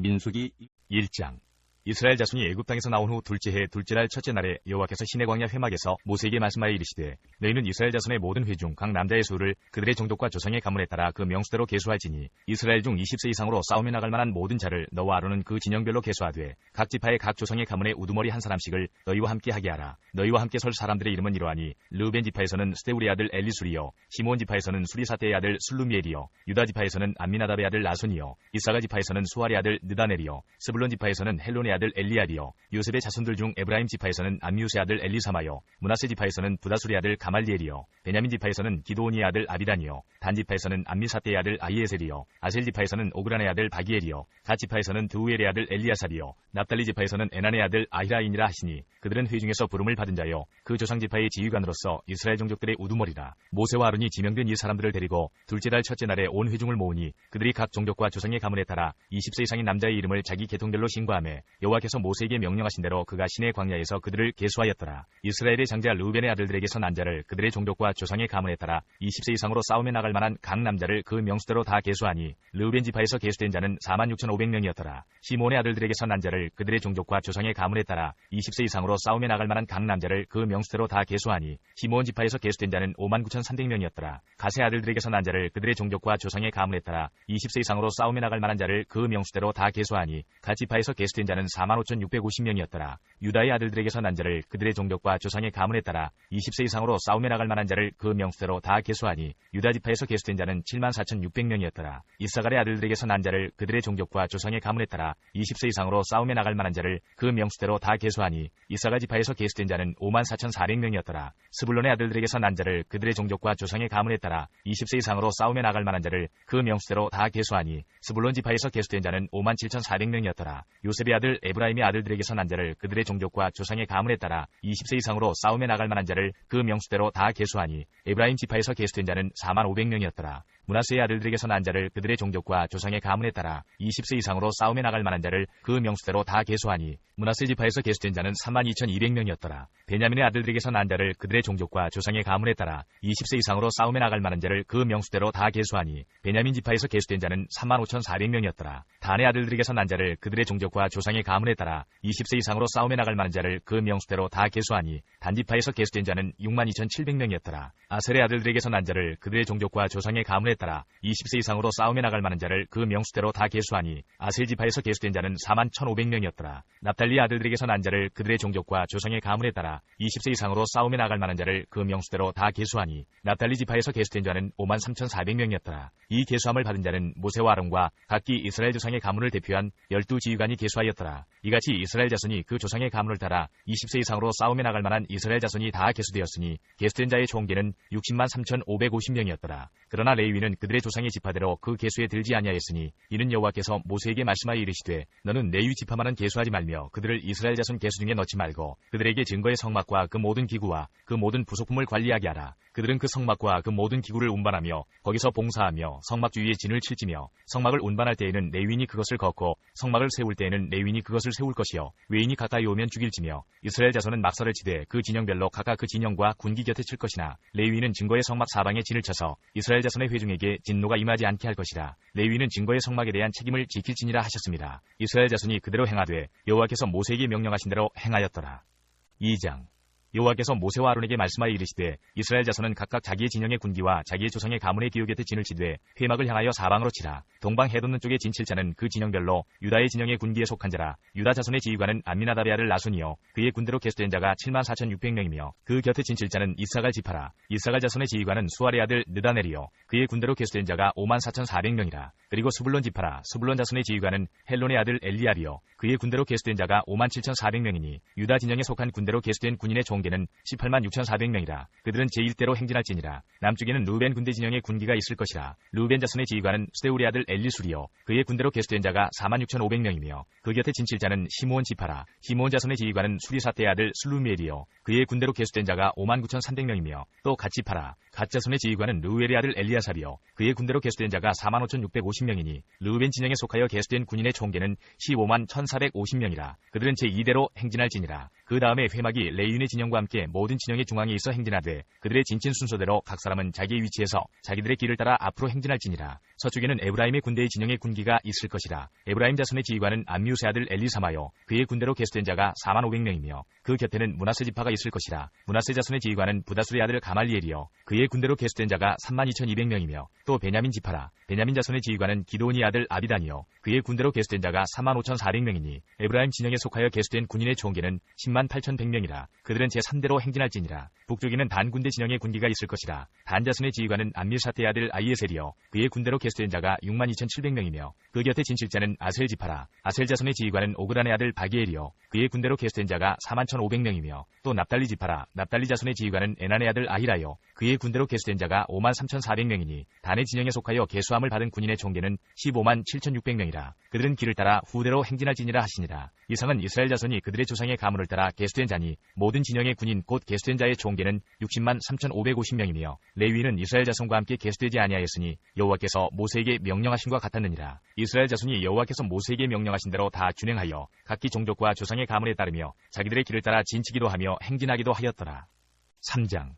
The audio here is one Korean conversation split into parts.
민수기 1장. 이스라엘 자손이 애굽 땅에서 나온 후 둘째 해 둘째 날 첫째 날에 여호와께서 시내 광야 회막에서 모세에게 말씀하여 이르시되 너희는 이스라엘 자손의 모든 회 중 각 남자의 수를 그들의 종족과 조상의 가문에 따라 그 명수대로 계수할지니 이스라엘 중 20세 이상으로 싸움에 나갈 만한 모든 자를 너와 아론은 그 진영별로 계수하되 각 지파의 각 조상의 가문의 우두머리 한 사람씩을 너희와 함께 하게 하라. 너희와 함께 설 사람들의 이름은 이러하니 르우벤 지파에서는 스데울의 아들 엘리술이요 시므온 지파에서는 수리사대의 아들 술루미엘이요 유다 지파에서는 암미나답의 아들 나손이요 이사가 지파에서는 수알의 아들 느다넬이요 스불론 지파에서는 헬론의 아들 엘리압이요 요셉의 자손들 중 에브라임 지파에서는 암미우스의 아들 엘리사마요 므낫세 지파에서는 부다술의 아들 가말리엘이요 베냐민 지파에서는 기드온의 아들 아비단이요 단 지파에서는 암미사대의 아들 아히에셀이요 아셀 지파에서는 오그란의 아들 바기엘이요 갓 지파에서는 드우엘의 아들 엘리아삽이요 납달리 지파에서는 에난의 아들 아히라인이라 하시니 그들은 회중에서 부름을 받은 자요 그 조상 지파의 지휘관으로서 이스라엘 종족들의 우두머리라. 모세와 아론이 지명된 이 사람들을 데리고 둘째 달 첫째 날에 온 회중을 모으니 그들이 각 종족과 조상의 가문에 따라 20세 이상인 남자의 이름을 자기 계통별로 신고하매 여호와께서 모세에게 명령하신 대로 그가 시내 광야에서 그들을 계수하였더라. 이스라엘의 장자 르우벤의 아들들에게서 난 자를 그들의 종족과 조상의 가문에 따라 20세 이상으로 싸움에 나갈 만한 각 남자를 그 명수대로 다 계수하니 르우벤 지파에서 계수된 자는 46,500명이었더라. 시몬의 아들들에게서 난 자를 그들의 종족과 조상의 가문에 따라 20세 이상으로 싸움에 나갈 만한 각 남자를 그 명수대로 다 계수하니 시므온 지파에서 계수된 자는 59,300명이었더라. 갓의 아들들에게서 난 자를 그들의 종족과 조상의 가문에 따라 20세 이상으로 싸움에 나갈 만한 자를 그 명수대로 다 계수하니 갓 지파에서 계수된 자는 45,650명이었더라. 유다의 아들들에게서 난 자를 그들의 종족과 조상의 가문에 따라 20세 이상으로 싸움에 나갈 만한 자를 그 명수대로 다 계수하니 유다 지파에서 계수된 자는 74,600명이었더라. 이사갈의 아들들에게서 난 자를 그들의 종족과 조상의 가문에 따라 20세 이상으로 싸움에 나갈 만한 자를 그 명수대로 다 계수하니 이사갈 지파에서 계수된 자는 54,400명이었더라. 스불론의 아들들에게서 난 자를 그들의 종족과 조상의 가문에 따라 20세 이상으로 싸움에 나갈 만한 자를 그 명수대로 다 계수하니 스불론 지파에서 계수된 자는 57,400명이었더라. 요셉의 아들 에브라임의 아들들에게서 난 자를 그들의 종족과 조상의 가문에 따라 20세 이상으로 싸움에 나갈 만한 자를 그 명수대로 다 계수하니 에브라임 지파에서 계수된 자는 45,500명이었더라. 므낫세의 아들들에게서 난 자를 그들의 종족과 조상의 가문에 따라 20세 이상으로 싸움에 나갈 만한 자를 그 명수대로 다 계수하니 므낫세 지파에서 계수된 자는 32,200명이었더라. 베냐민의 아들들에게서 난 자를 그들의 종족과 조상의 가문에 따라 20세 이상으로 싸움에 나갈 만한 자를 그 명수대로 다 계수하니 베냐민 지파에서 계수된 자는 35,400명이었더라. 단의 아들들에게서 난 자를 그들의 종족과 조상의 가문에 따라 20세 이상으로 싸움에 나갈 만한 자를 그 명수대로 다 계수하니 단 지파에서 계수된 자는 62,700명이었더라. 아셀의 아들들에게서 난 자를 그들의 종족과 조상의 가문에 따라 20세 이상으로 싸움에 나갈 만한 자를 그 명수대로 다 계수하니 아셀 지파에서 계수된 자는 41,500명이었더라. 납달리 아들들에게서 난 자를 그들의 종족과 조상의 가문에 따라 20세 이상으로 싸움에 나갈 만한 자를 그 명수대로 다 계수하니 납달리 지파에서 계수된 자는 53,400명이었더라. 이 계수함을 받은 자는 모세와 아론과 각기 이스라엘 조상의 가문을 대표한 12지휘관이 계수하였더라. 이같이 이스라엘 자손이 그 조상의 가문을 따라 20세 이상으로 싸움에 나갈 만한 이스라엘 자손이 다 계수되었으니 계수된 자의 총계는 603,550명이었더라. 그러나 레위는 그들의 조상의 지파대로 그 계수에 들지 아니하였으니 이는 여호와께서 모세에게 말씀하여 이르시되 너는 레위 지파만은 계수하지 말며 그들을 이스라엘 자손 계수 중에 넣지 말고 그들에게 증거의 성막과 그 모든 기구와 그 모든 부속품을 관리하게 하라. 그들은 그 성막과 그 모든 기구를 운반하며 거기서 봉사하며 성막 주위에 진을 칠지며 성막을 운반할 때에는 레위인이 그것을 걷고 성막을 세울 때에는 레위인이 그것을 세울 것이요 외인이 가까이 오면 죽일지며 이스라엘 자손은 막사를 치되 그 진영별로 각각 그 진영과 군기 곁에 칠 것이나 레위인은 증거의 성막 사방에 진을 쳐서 이스라엘 자손의 회중에게 진노가 임하지 않게 할 것이라. 레위인은 증거의 성막에 대한 책임을 지킬지니라 하셨습니다. 이스라엘 자손이 그대로 행하되 여호와께서 모세에게 명령하신 대로 행하였더라. 2장. 여호와께서 모세와 아론에게 말씀하여 이르시되 이스라엘 자손은 각각 자기의 진영의 군기와 자기의 조상의 가문의 기호 곁에 진을 치되 회막을 향하여 사방으로 치라. 동방 해돋는 쪽에 진 칠자는 그 진영별로 유다의 진영의 군기에 속한 자라. 유다 자손의 지휘관은 암미나답의 아들 나손이요 그의 군대로 계수된 자가 74,600명이며 그 곁에 진 칠자는 이사갈 지파라. 이사갈 자손의 지휘관은 수알의 아들 느다넬이요 그의 군대로 계수된 자가 54,400명이라. 그리고 스불론 지파라. 스불론 자손의 지휘관은 헬론의 아들 엘리압이요 그의 군대로 계수된 자가 57,400명이니 유다 진영에 속한 군대로 계수된 군인의 총계는 186,400명이라. 그들은 제1대로 행진할지니라. 남쪽에는 르우벤 군대 진영의 군기가 있을 것이라. 르우벤 자손의 지휘관은 스데울의 아들 엘리술이요 그의 군대로 계수된 자가 46,500명이며 그 곁에 진칠자는 시므온 지파라. 시므온 자손의 지휘관은 수리사대의 아들 술루미엘이요 그의 군대로 계수된 자가 59,300명이며 또 갓 지파라. 갓 자손의 지휘관은 르우엘의 아들 엘리아삽이요 그의 군대로 계수된 자가 45,650명이니 르우벤 진영에 속하여 계수된 군인의 총계는 151,450명이라. 그들은 제2대로 행진할지니라. 그 다음에 회막이 레위인의 진영과 함께 모든 진영의 중앙에 있어 행진하되 그들의 진친 순서대로 각 사람은 자기의 위치에서 자기들의 길을 따라 앞으로 행진할지니라. 서쪽에는 에브라임의 군대의 진영의 군기가 있을 것이라. 에브라임 자손의 지휘관은 암미우스의 아들 엘리사마요. 그의 군대로 계수된 자가 45,000명이며 그 곁에는 므낫세 지파가 있을 것이라. 므낫세 자손의 지휘관은 부다술의 아들 가말리엘이요. 그의 군대로 계수된 자가 32,200명이며 또 베냐민 지파라. 베냐민 자손의 지휘관은 기드온의 아들 아비단이요. 그의 군대로 계수된 자가 35,400명이니 에브라임 진영에 속하여 계수된 군인의 총계는 108,100명이라. 그들은 제3대로 행진할지니라. 북쪽에는 단 군대 진영의 군기가 있을 것이라. 단 자손의 지휘관은 암미사테의 아들 아이에셀이요. 그의 군대로 계수된 자가 62,700명이며 그 곁에 진실자는 아셀 지파라. 아셀 자손의 지휘관은 오그란의 아들 바기엘이요. 그의 군대로 계수된 자가 41,500명이며 또 납달리 지파라. 납달리 자손의 지휘관은 에난의 아들 아히라요. 그의 군대로 계수된 자가 53,400명이니 단의 진영에 속하여 계수함을 받은 군인의 총계는 157,600명이라. 그들은 길을 따라 후대로 행진할지니라 하시니라. 이상은 이스라엘 자손이 그들의 조상의 가문을 따라 계수된 자니 모든 진영의 군인 곧 계수된 자의 총계는 603,550명이며 레위는 이스라엘 자손과 함께 계수되지 아니하였으니 여호와께서 모세에게 명령하신과 같았느니라. 이스라엘 자손이 여호와께서 모세에게 명령하신 대로 다 준행하여 각기 종족과 조상의 가문에 따르며 자기들의 길을 따라 진치기도 하며 행진하기도 하였더라. 3장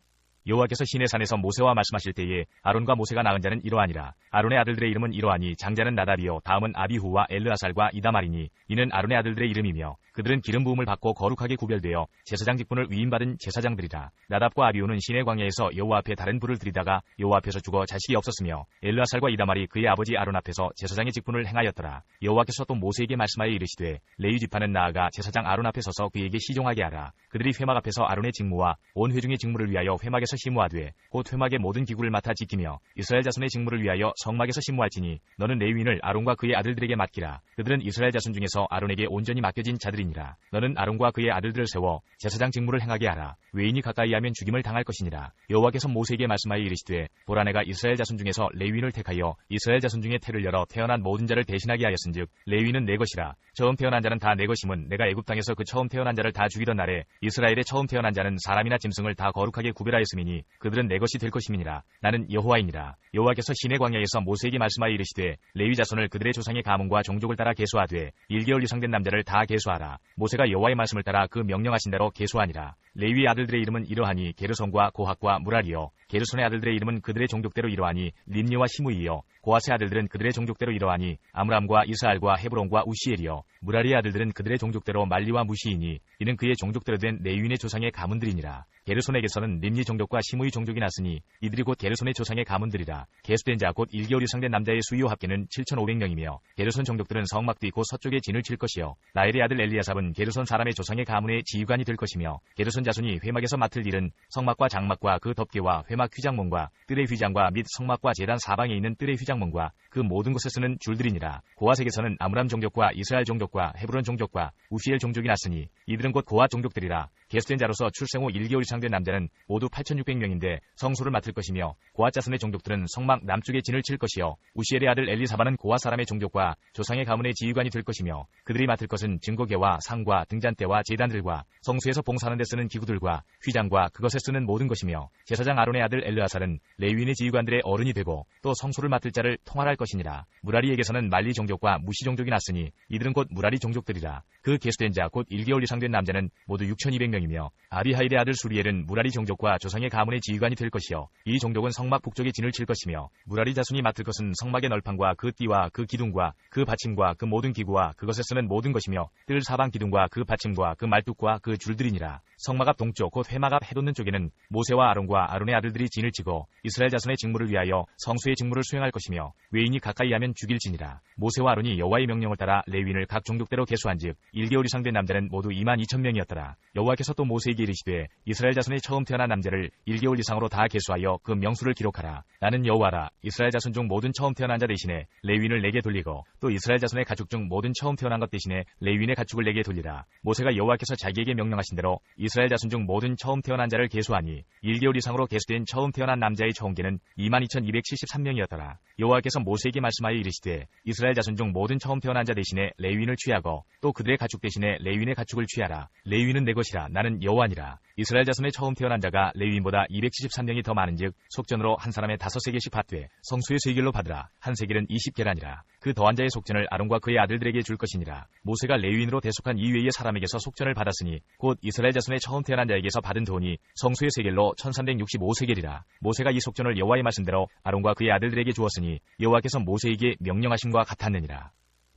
여호와께서 시내산에서 모세와 말씀하실 때에 아론과 모세가 낳은 자는 이러하니라. 아론의 아들들의 이름은 이러하니 장자는 나답이요 다음은 아비후와 엘르아살과 이다말이니 이는 아론의 아들들의 이름이며 그들은 기름 부음을 받고 거룩하게 구별되어 제사장 직분을 위임받은 제사장들이라. 나답과 아비후는 시내 광야에서 여호와 앞에 다른 불을 들이다가 여호와 앞에서 죽어 자식이 없었으며 엘르아살과 이다말이 그의 아버지 아론 앞에서 제사장의 직분을 행하였더라. 여호와께서 또 모세에게 말씀하여 이르시되 레위 지파는 나아가 제사장 아론 앞에 서서 그에게 시종하게 하라. 그들이 회막 앞에서 아론의 직무와 온 회중의 직무를 위하여 회막에서 심무하되 곧 회막의 모든 기구를 맡아 지키며 이스라엘 자손의 직무를 위하여 성막에서 심무할지니 너는 레위인을 아론과 그의 아들들에게 맡기라. 그들은 이스라엘 자손 중에서 아론에게 온전히 맡겨진 자들이니라. 너는 아론과 그의 아들들을 세워 제사장 직무를 행하게 하라. 외인이 가까이 하면 죽임을 당할 것이니라. 여호와께서 모세에게 말씀하여 이르시되 보라 내가 이스라엘 자손 중에서 레위인을 택하여 이스라엘 자손 중에 태를 열어 태어난 모든 자를 대신하게 하였은즉 레위인은 내 것이라. 처음 태어난 자는 다 내 것임은 내가 애굽 땅에서 그 처음 태어난 자를 다 죽이던 날에 이스라엘의 처음 태어난 자는 사람이나 짐승을 다 거룩하게 구별하였음이니 그들은 내 것이 될 것임이니라. 나는 여호와이니라. 여호와께서 시내 광야에서 모세에게 말씀하여 이르시되 레위 자손을 그들의 조상의 가문과 종족을 따라 계수하되 1개월 이상 된 남자를 다 계수하라. 모세가 여호와의 말씀을 따라 그 명령하신 대로 계수하니라. 레위 아들들의 이름은 이러하니 게르손과 고핫과 무라리요. 게르손의 아들들의 이름은 그들의 종족대로 이러하니 림니와 시므이요. 고핫의 아들들은 그들의 종족대로 이러하니 아므람과 이스알과 헤브론과 우시엘이요. 무라리의 아들들은 그들의 종족대로 말리와 무시이니 이는 그의 종족대로 된 레위인의 조상의 가문들이니라. 게르손에게서는 림니 종족과 시므이 종족이 났으니 이들이 곧 게르손의 조상의 가문들이라. 계수된 자 곧 1개월 이상 된 남자의 수요 합계는 7,500명이며 게르손 종족들은 성막 뒤 곧 서쪽에 진을 칠 것이요. 라엘의 아들 엘리야삽은 게르손 사람의 조상의 가문의 지휘관이 될 것이며 게르손 자손이 회막에서 맡을 일은 성막과 장막과 그 덮개와 회막 휘장문과 뜰의 휘장과 및 성막과 제단 사방에 있는 뜰의 휘장문과 그 모든 곳에 쓰는 줄들이니라. 고핫에게서는 아므람 종족과 이스라엘 종족과 헤브론 종족과 우시엘 종족이 났으니 이들은 곧 고핫 종족들이라. 계수된 자로서 출생 후 1개월 이상 된 남자는 모두 8,600명인데 성소를 맡을 것이며 고핫 자손의 종족들은 성막 남쪽에 진을 칠 것이요. 우시엘의 아들 엘리사바는 고핫 사람의 종족과 조상의 가문의 지휘관이 될 것이며 그들이 맡을 것은 증거계와 상과 등잔대와 제단들과 성소에서 봉사하는 데 쓰는 기구들과 휘장과 그것에 쓰는 모든 것이며 제사장 아론의 아들 엘르아살은 레위인의 지휘관들의 어른이 되고 또 성소를 맡을 자를 통할할 것이니라. 무라리에게서는 말리 종족과 무시 종족이 났으니 이들은 곧 무라리 종족들이라. 그 계수된 자 곧 1개월 이상 된 남자는 모두 6,200명이며 아비하일의 아들 수리엘은 무라리 종족과 조상의 가문의 지휘관이 될 것이요. 이 종족은 성막 북쪽에 진을 칠 것이며 무라리 자손이 맡을 것은 성막의 널판과 그 띠와 그 기둥과 그 받침과 그 모든 기구와 그것에 쓰는 모든 것이며 뜰 사방 기둥과 그 받침과 그 말뚝과 그 줄들이니라. 성막 앞 동쪽 곧 회막 앞 해돋는 쪽에는 모세와 아론과 아론의 아들들이 진을 치고 이스라엘 자손의 직무를 위하여 성수의 직무를 수행할 것이며 외인이 가까이 하면 죽일지니라. 모세와 아론이 여호와의 명령을 따라 레위인을 각 종족대로 계수한즉 1개월 이상 된 남자는 모두 22,000명이었더라. 여호와께서 또 모세에게 이르시되 이스라엘 자손의 처음 태어난 남자를 1개월 이상으로 다 계수하여 그 명수를 기록하라. 나는 여호와라. 이스라엘 자손 중 모든 처음 태어난 자 대신에 레위인을 내게 돌리고 또 이스라엘 자손의 가축 중 모든 처음 태어난 것 대신에 레위인의 가축을 내게 돌리라. 모세가 여호와께서 자기에게 명령하신 대로 이스라엘 자손 중 모든 처음 태어난 자를 계수하니 1개월 이상으로 계수된 처음 태어난 남자의 총계는 22,273명이었더라. 여호와께서 모세에게 말씀하여 이르시되 이스라엘 자손 중 모든 처음 태어난 자 대신에 레위인을 취하고 또 그들의 가축 대신에 레위인의 가축을 취하라. 레위인은 내 것이라. 나는 여호와니라. 이스라엘 자손의 처음 태어난 자가 레위인보다 273명이 더 많은즉 속전으로 한 사람의 5세겔씩 받되 성수의 세겔로 받으라. 한 세겔은 20계라니라. 그 더한 자의 속전을 아론과 그의 아들들에게 줄 것이니라. 모세가 레위인으로 대속한 이외의 사람에게서 속전을 받았으니 곧 이스라엘 자손의 처음 태어난 자에게서 받은 돈이 성수의 세겔로 1365세겔이라. 모세가 이 속전을 여호와의 말씀대로 아론과 그의 아들들에게 주었으니 여호와께서 모세에게 명령하심과 같았느니라.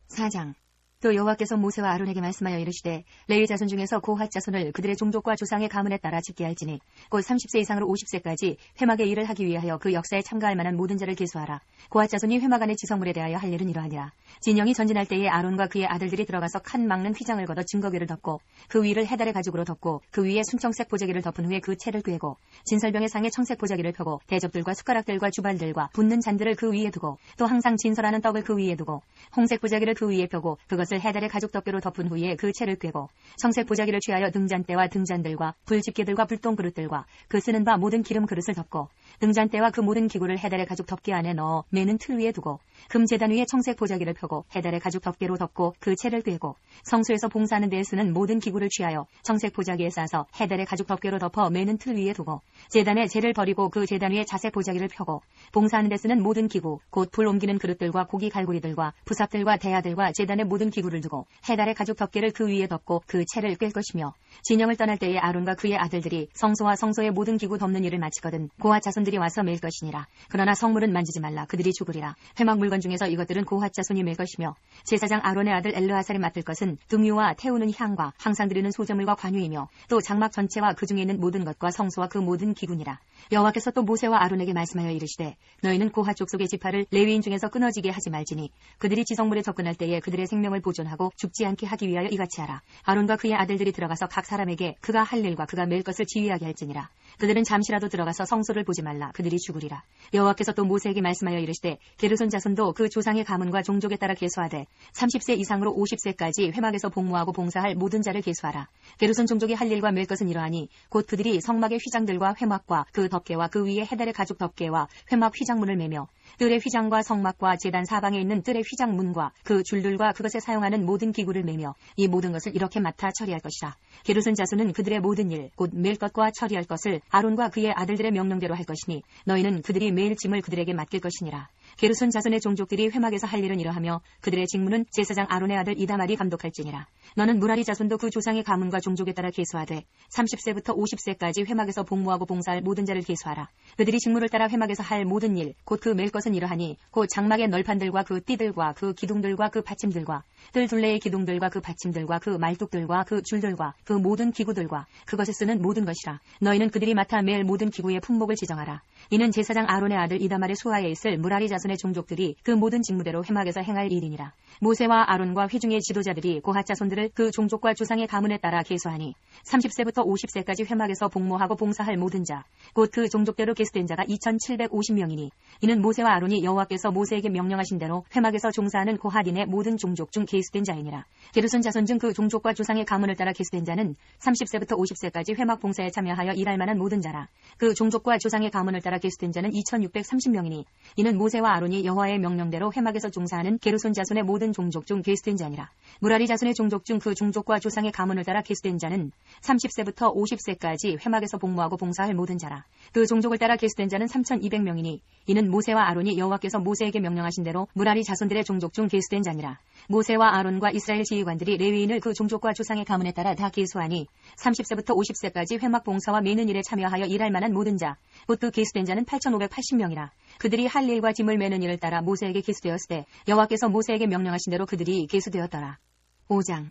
4장. 또 여호와께서 모세와 아론에게 말씀하여 이르시되 레위 자손 중에서 고핫 자손을 그들의 종족과 조상의 가문에 따라 집게 할지니 곧 30세 이상으로 50세까지 회막의 일을 하기 위하여 그 역사에 참가할 만한 모든 자를 계수하라. 고핫 자손이 회막 안의 지성물에 대하여 할 일은 이러하니라. 진영이 전진할 때에 아론과 그의 아들들이 들어가서 칸 막는 휘장을 걷어 증거궤를 덮고 그 위를 해달의 가죽으로 덮고 그 위에 순청색 보자기를 덮은 후에 그 채를 꿰고 진설병의 상에 청색 보자기를 펴고 대접들과 숟가락들과 주발들과 붓는 잔들을 그 위에 두고 또 항상 진설하는 떡을 그 위에 두고 홍색 보자기를 그 위에 펴고 그것을 해달의 가죽 덮개로 덮은 후에 그 채를 꿰고 청색 보자기를 취하여 등잔대와 등잔들과 불집게들과 불똥 그릇들과 그 쓰는 바 모든 기름 그릇을 덮고 등잔대와 그 모든 기구를 해달의 가죽 덮개 안에 넣어 매는 틀 위에 두고 금 제단 위에 청색 보자기를 펴고 해달의 가죽 덮개로 덮고 그 채를 꿰고 성소에서 봉사하는 데에 쓰는 모든 기구를 취하여 청색 보자기에 싸서 해달의 가죽 덮개로 덮어 매는 틀 위에 두고 제단에 재를 버리고 그 제단 위에 자색 보자기를 펴고 봉사하는 데 쓰는 모든 기구 곧 불 옮기는 그릇들과 고기 갈고리들과 부삽들과 대야들과 제단의 모든 기구를 두고 해달의 가죽 덮개를 그 위에 덮고 그 채를 꿰 것이며 진영을 떠날 때에 아론과 그의 아들들이 성소와 성소의 모든 기구 덮는 일을 마치거든 고핫 자손들이 와서 맬 것이니라. 그러나 성물은 만지지 말라. 그들이 죽으리라. 회막 물건 중에서 이것들은 고핫 자손이 맬 것이며 제사장 아론의 아들 엘르아살이 맡을 것은 등유와 태우는 향과 항상 드리는 소제물과 관유이며 또 장막 전체와 그 중에 있는 모든 것과 성소와 그 모든 기구니라. 여호와께서 또 모세와 아론에게 말씀하여 이르시되 너희는 고핫 족속의 지파를 레위인 중에서 끊어지게 하지 말지니 그들이 지성물에 접근할 때에 그들의 생명을 보존하고 죽지 않게 하기 위하여 이같이 하라. 아론과 그의 아들들이 들어가서 각 사람에게 그가 할 일과 그가 맬 것을 지휘하게 할지니라. 그들은 잠시라도 들어가서 성소를 보지 말라. 그들이 죽으리라. 여호와께서 또 모세에게 말씀하여 이르시되 게르손 자손도 그 조상의 가문과 종족에 따라 계수하되 30세 이상으로 50세까지 회막에서 복무하고 봉사할 모든 자를 계수하라. 게르손 종족이 할 일과 맬 것은 이러하니 곧 그들이 성막의 휘장들과 회막과 그 덮개와 그 위에 해달의 가죽 덮개와 회막 휘장문을 매며 뜰의 휘장과 성막과 제단 사방에 있는 뜰의 휘장문과 그 줄들과 그것에 사용하는 모든 기구를 매며 이 모든 것을 이렇게 맡아 처리할 것이라. 게르손 자손은 그들의 모든 일 곧 맬 것과 처리할 것을 아론과 그의 아들들의 명령대로 할 것이니 너희는 그들이 매일 짐을 그들에게 맡길 것이니라. 게르손 자손의 종족들이 회막에서 할 일은 이러하며 그들의 직무는 제사장 아론의 아들 이다말이 감독할지니라. 너는 무라리 자손도 그 조상의 가문과 종족에 따라 계수하되 30세부터 50세까지 회막에서 복무하고 봉사할 모든 자를 계수하라. 그들이 직무를 따라 회막에서 할 모든 일 곧 그 맬 것은 이러하니 곧 장막의 널판들과 그 띠들과 그 기둥들과 그 받침들과 뜰 둘레의 기둥들과 그 받침들과 그 말뚝들과 그 줄들과 그 모든 기구들과 그것에 쓰는 모든 것이라. 너희는 그들이 맡아 매일 모든 기구의 품목을 지정하라. 이는 제사장 아론의 아들 이다말의 수하에 있을 무라리 자손의 종족들이 그 모든 직무대로 회막에서 행할 일이니라. 모세와 아론과 회중의 지도자들이 고핫 자손들을 그 종족과 조상의 가문에 따라 계수하니 30세부터 50세까지 회막에서 복무하고 봉사할 모든 자 곧 그 종족대로 계수된 자가 2750명이니 이는 모세와 아론이 여호와께서 모세에게 명령하신 대로 회막에서 종사하는 고핫인의 모든 종족 중 계수된 자이니라. 게르손 자손 중 그 종족과 조상의 가문을 따라 계수된 자는 30세부터 50세까지 회막 봉사에 참여하여 일할 만한 모든 자라. 그 종족과 조상의 가문을 따라 계수된 자는 2630명이니 이는 모세와 아론이 여호와의 명령대로 회막에서 종사하는 게르손 자손의 모든 종족 중 계수된 자니라. 무라리 자손의 종족 중 그 종족과 조상의 가문을 따라 계수된 자는 30세부터 50세까지 회막에서 복무하고 봉사할 모든 자라. 그 종족을 따라 계수된 자는 3200명이니 이는 모세와 아론이 여호와께서 모세에게 명령하신 대로 무라리 자손들의 종족 중 계수된 자니라. 모세와 아론과 이스라엘 지휘관들이 레위인을 그 종족과 조상의 가문에 따라 다 계수하니 30세부터 50세까지 회막 봉사와 매는 일에 참여하여 일할 만한 모든 자 곧 그 계수된 자는 8580명이라. 그들이 할 일과 짐을 매는 일을 따라 모세에게 계수되었을 때 여호와께서 모세에게 명령하신 대로 그들이 계수되었더라. 5장.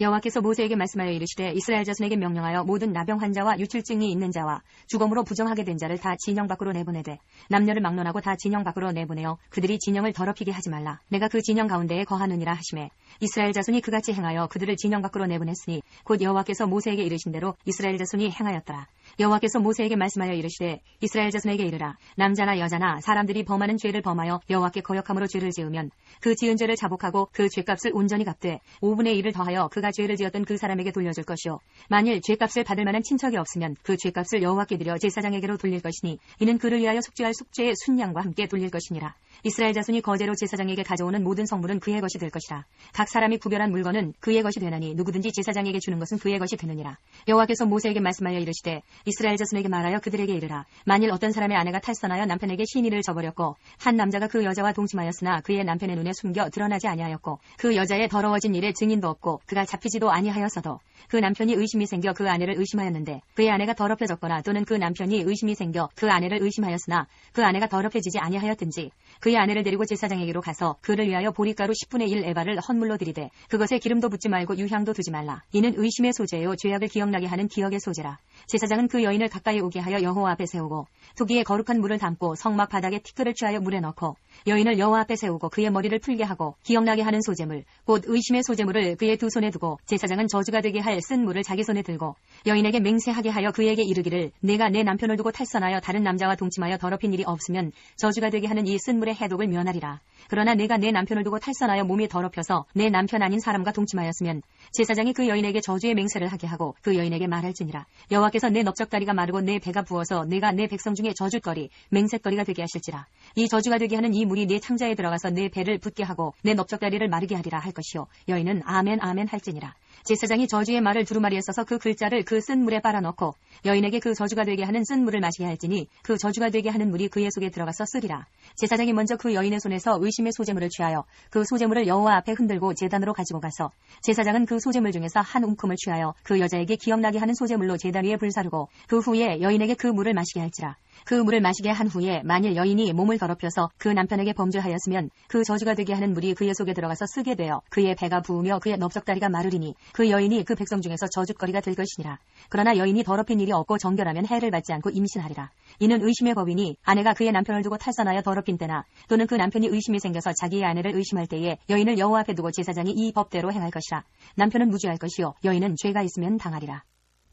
여호와께서 모세에게 말씀하여 이르시되 이스라엘 자손에게 명령하여 모든 나병 환자와 유출증이 있는 자와 죽음으로 부정하게 된 자를 다 진영 밖으로 내보내되 남녀를 막론하고 다 진영 밖으로 내보내어 그들이 진영을 더럽히게 하지 말라. 내가 그 진영 가운데에 거하느니라 하시매 이스라엘 자손이 그같이 행하여 그들을 진영 밖으로 내보냈으니 곧 여호와께서 모세에게 이르신 대로 이스라엘 자손이 행하였더라. 여호와께서 모세에게 말씀하여 이르시되 이스라엘 자손에게 이르라. 남자나 여자나 사람들이 범하는 죄를 범하여 여호와께 거역함으로 죄를 지으면 그 지은 죄를 자복하고 그 죄값을 온전히 갚되 5분의 1을 더하여 그가 죄를 지었던 그 사람에게 돌려줄 것이요 만일 죄값을 받을 만한 친척이 없으면 그 죄값을 여호와께 드려 제사장에게로 돌릴 것이니 이는 그를 위하여 속죄할 속죄의 순양과 함께 돌릴 것이니라. 이스라엘 자손이 거제로 제사장에게 가져오는 모든 성물은 그의 것이 될 것이라. 각 사람이 구별한 물건은 그의 것이 되나니 누구든지 제사장에게 주는 것은 그의 것이 되느니라. 여호와께서 모세에게 말씀하여 이르시되 이스라엘 자손에게 말하여 그들에게 이르라. 만일 어떤 사람의 아내가 탈선하여 남편에게 시니를 저버렸고 한 남자가 그 여자와 동침하였으나 그의 남편의 눈에 숨겨 드러나지 아니하였고 그 여자의 더러워진 일에 증인도 없고 그가 잡히지도 아니하였어도 그 남편이 의심이 생겨 그 아내를 의심하였는데 그의 아내가 더럽혀졌거나 또는 그 남편이 의심이 생겨 그 아내를 의심하였으나 그 아내가 더럽혀지지 아니하였든지 그의 아내를 데리고 제사장에게로 가서 그를 위하여 보리가루 10분의 1 에바를 헌물로 드리되 그것에 기름도 붓지 말고 유향도 두지 말라. 이는 의심의 소재요 죄악을 기억나게 하는 기억의 소재라. 제사장은 그 여인을 가까이 오게 하여 여호와 앞에 세우고 토기에 거룩한 물을 담고 성막 바닥에 티끌을 취하여 물에 넣고 여인을 여호와 앞에 세우고 그의 머리를 풀게 하고 기억나게 하는 소재물 곧 의심의 소재물을 그의 두 손에 두고 제사장은 저주가 되게 할 쓴 물을 자기 손에 들고 여인에게 맹세하게 하여 그에게 이르기를 내가 내 남편을 두고 탈선하여 다른 남자와 동침하여 더럽힌 일이 없으면 저주가 되게 하는 이 쓴 물의 해독을 면하리라. 그러나 내가 내 남편을 두고 탈선하여 몸이 더럽혀서 내 남편 아닌 사람과 동침하였으면 제사장이 그 여인에게 저주의 맹세를 하게 하고 그 여인에게 말할지니라. 여호와께서 내 넓적다리가 마르고 내 배가 부어서 내가 내 백성 중에 저주거리 맹세거리가 되게 하실지라. 이 저주가 되게 하는 이 물이 내 창자에 들어가서 내 배를 붓게 하고 내 넓적다리를 마르게 하리라 할 것이요 여인은 아멘 아멘 할지니라. 제사장이 저주의 말을 두루마리에 써서 그 글자를 그 쓴 물에 빨아넣고 여인에게 그 저주가 되게 하는 쓴 물을 마시게 할지니 그 저주가 되게 하는 물이 그의 속에 들어가서 쓰리라. 제사장이 먼저 그 여인의 손에서 의심의 소재물을 취하여 그 소재물을 여호와 앞에 흔들고 제단으로 가지고 가서 제사장은 그 소재물 중에서 한 움큼을 취하여 그 여자에게 기억나게 하는 소재물로 제단 위에 불사르고 그 후에 여인에게 그 물을 마시게 할지라. 그 물을 마시게 한 후에 만일 여인이 몸을 더럽혀서 그 남편에게 범죄하였으면 그 저주가 되게 하는 물이 그의 속에 들어가서 쓰게 되어 그의 배가 부으며 그의 넓적다리가 마르리니 그 여인이 그 백성 중에서 저주거리가 될 것이니라. 그러나 여인이 더럽힌 일이 없고 정결하면 해를 받지 않고 임신하리라. 이는 의심의 법이니 아내가 그의 남편을 두고 탈선하여 더럽힌 때나 또는 그 남편이 의심이 생겨서 자기의 아내를 의심할 때에 여인을 여호와 앞에 두고 제사장이 이 법대로 행할 것이라. 남편은 무죄할 것이요 여인은 죄가 있으면 당하리라.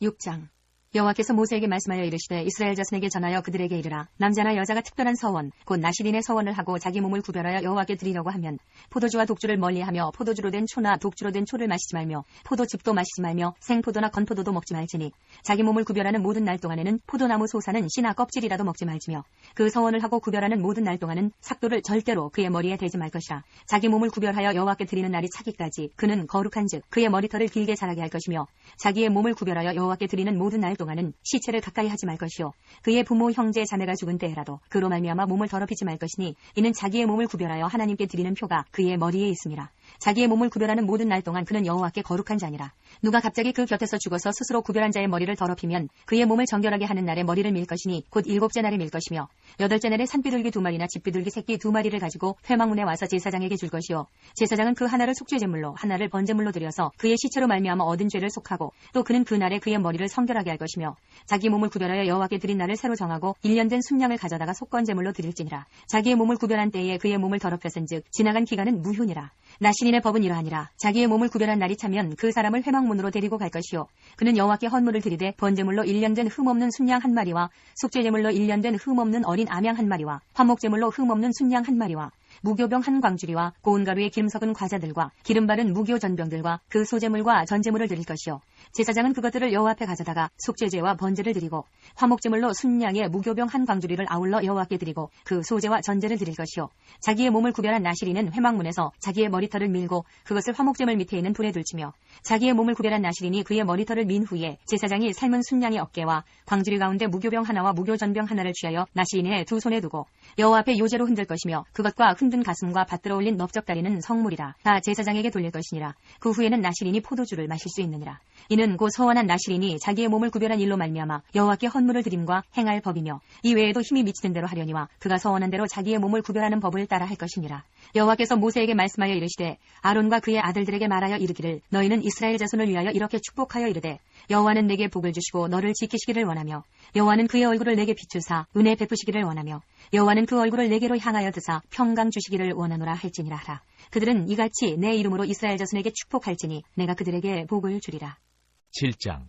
6장 여호와께서 모세에게 말씀하여 이르시되 이스라엘 자손에게 전하여 그들에게 이르라. 남자나 여자가 특별한 서원 곧 나실인의 서원을 하고 자기 몸을 구별하여 여호와께 드리려고 하면 포도주와 독주를 멀리하며 포도주로 된 초나 독주로 된 초를 마시지 말며 포도즙도 마시지 말며 생포도나 건포도도 먹지 말지니 자기 몸을 구별하는 모든 날 동안에는 포도나무 솟아는 씨나 껍질이라도 먹지 말지며 그 서원을 하고 구별하는 모든 날 동안은 삭도를 절대로 그의 머리에 대지 말 것이라. 자기 몸을 구별하여 여호와께 드리는 날이 차기까지 그는 거룩한즉 그의 머리털을 길게 자라게 할 것이며 자기의 몸을 구별하여 여호와께 드리는 모든 날 동안은 시체를 가까이 하지 말 것이요 그의 부모 형제 자매가 죽은 때에라도 그로 말미암아 몸을 더럽히지 말 것이니 이는 자기의 몸을 구별하여 하나님께 드리는 표가 그의 머리에 있음이라. 자기의 몸을 구별하는 모든 날 동안 그는 여호와께 거룩한 자니라. 누가 갑자기 그 곁에서 죽어서 스스로 구별한 자의 머리를 더럽히면 그의 몸을 정결하게 하는 날에 머리를 밀 것이니 곧 7째 날에 밀 것이며 8째 날에 산비둘기 2마리나 집비둘기 새끼 2마리를 가지고 회막문에 와서 제사장에게 줄 것이요 제사장은 그 하나를 속죄제물로 하나를 번제물로 드려서 그의 시체로 말미암아 얻은 죄를 속하고 또 그는 그 날에 그의 머리를 성결하게 할 것이며 자기 몸을 구별하여 여호와께 드린 날을 새로 정하고 1년 된 순양을 가져다가 속건제물로 드릴지니라. 자기의 몸을 구별한 때에 그의 몸을 더럽혔은즉 지나간 기간은 무효니라. 나신인의 법은 이러하니라. 자기의 몸을 구별한 날이 차면 그 사람을 회막문으로 데리고 갈 것이요 그는 여호와께 헌물을 드리되 번제물로 1년 된 흠없는 순양 1마리와 속죄제물로 1년 된 흠없는 어린 암양 1마리와 화목제물로 흠없는 순양 1마리와 무교병 한 광주리와 고운 가루에 기름 섞은 과자들과 기름 바른 무교 전병들과 그 소제물과 전제물을 드릴 것이요 제사장은 그것들을 여호와 앞에 가져다가 속죄제와 번제를 드리고 화목제물로 순양의 무교병 한 광주리를 아울러 여호와께 드리고 그 소제와 전제를 드릴 것이요 자기의 몸을 구별한 나실인은 회막문에서 자기의 머리털을 밀고 그것을 화목제물 밑에 있는 불에 들치며 자기의 몸을 구별한 나실인이 그의 머리털을 민 후에 제사장이 삶은 순양의 어깨와 광주리 가운데 무교병 하나와 무교전병 하나를 취하여 나실인의 두 손에 두고 여호와 앞에 요제로 흔들 것이며 그것과 흔든 가슴과 받들어 올린 넓적다리는 성물이라. 다 제사장에게 돌릴 것이니라. 그 후에는 나실인이 포도주를 마실 수 있느니라. 이는 곧 서원한 나실인이 자기의 몸을 구별한 일로 말미암아 여호와께 헌물을 드림과 행할 법이며 이 외에도 힘이 미치는 대로 하려니와 그가 서원한 대로 자기의 몸을 구별하는 법을 따라 할 것이니라. 여호와께서 모세에게 말씀하여 이르시되 아론과 그의 아들들에게 말하여 이르기를 너희는 이스라엘 자손을 위하여 이렇게 축복하여 이르되 여호와는 내게 복을 주시고 너를 지키시기를 원하며 여호와는 그의 얼굴을 내게 비추사 은혜 베푸시기를 원하며 여호와는 그 얼굴을 내게로 향하여 드사 평강 주시기를 원하노라 할지니라 하라. 그들은 이같이 내 이름으로 이스라엘 자손에게 축복할지니 내가 그들에게 복을 주리라. 7장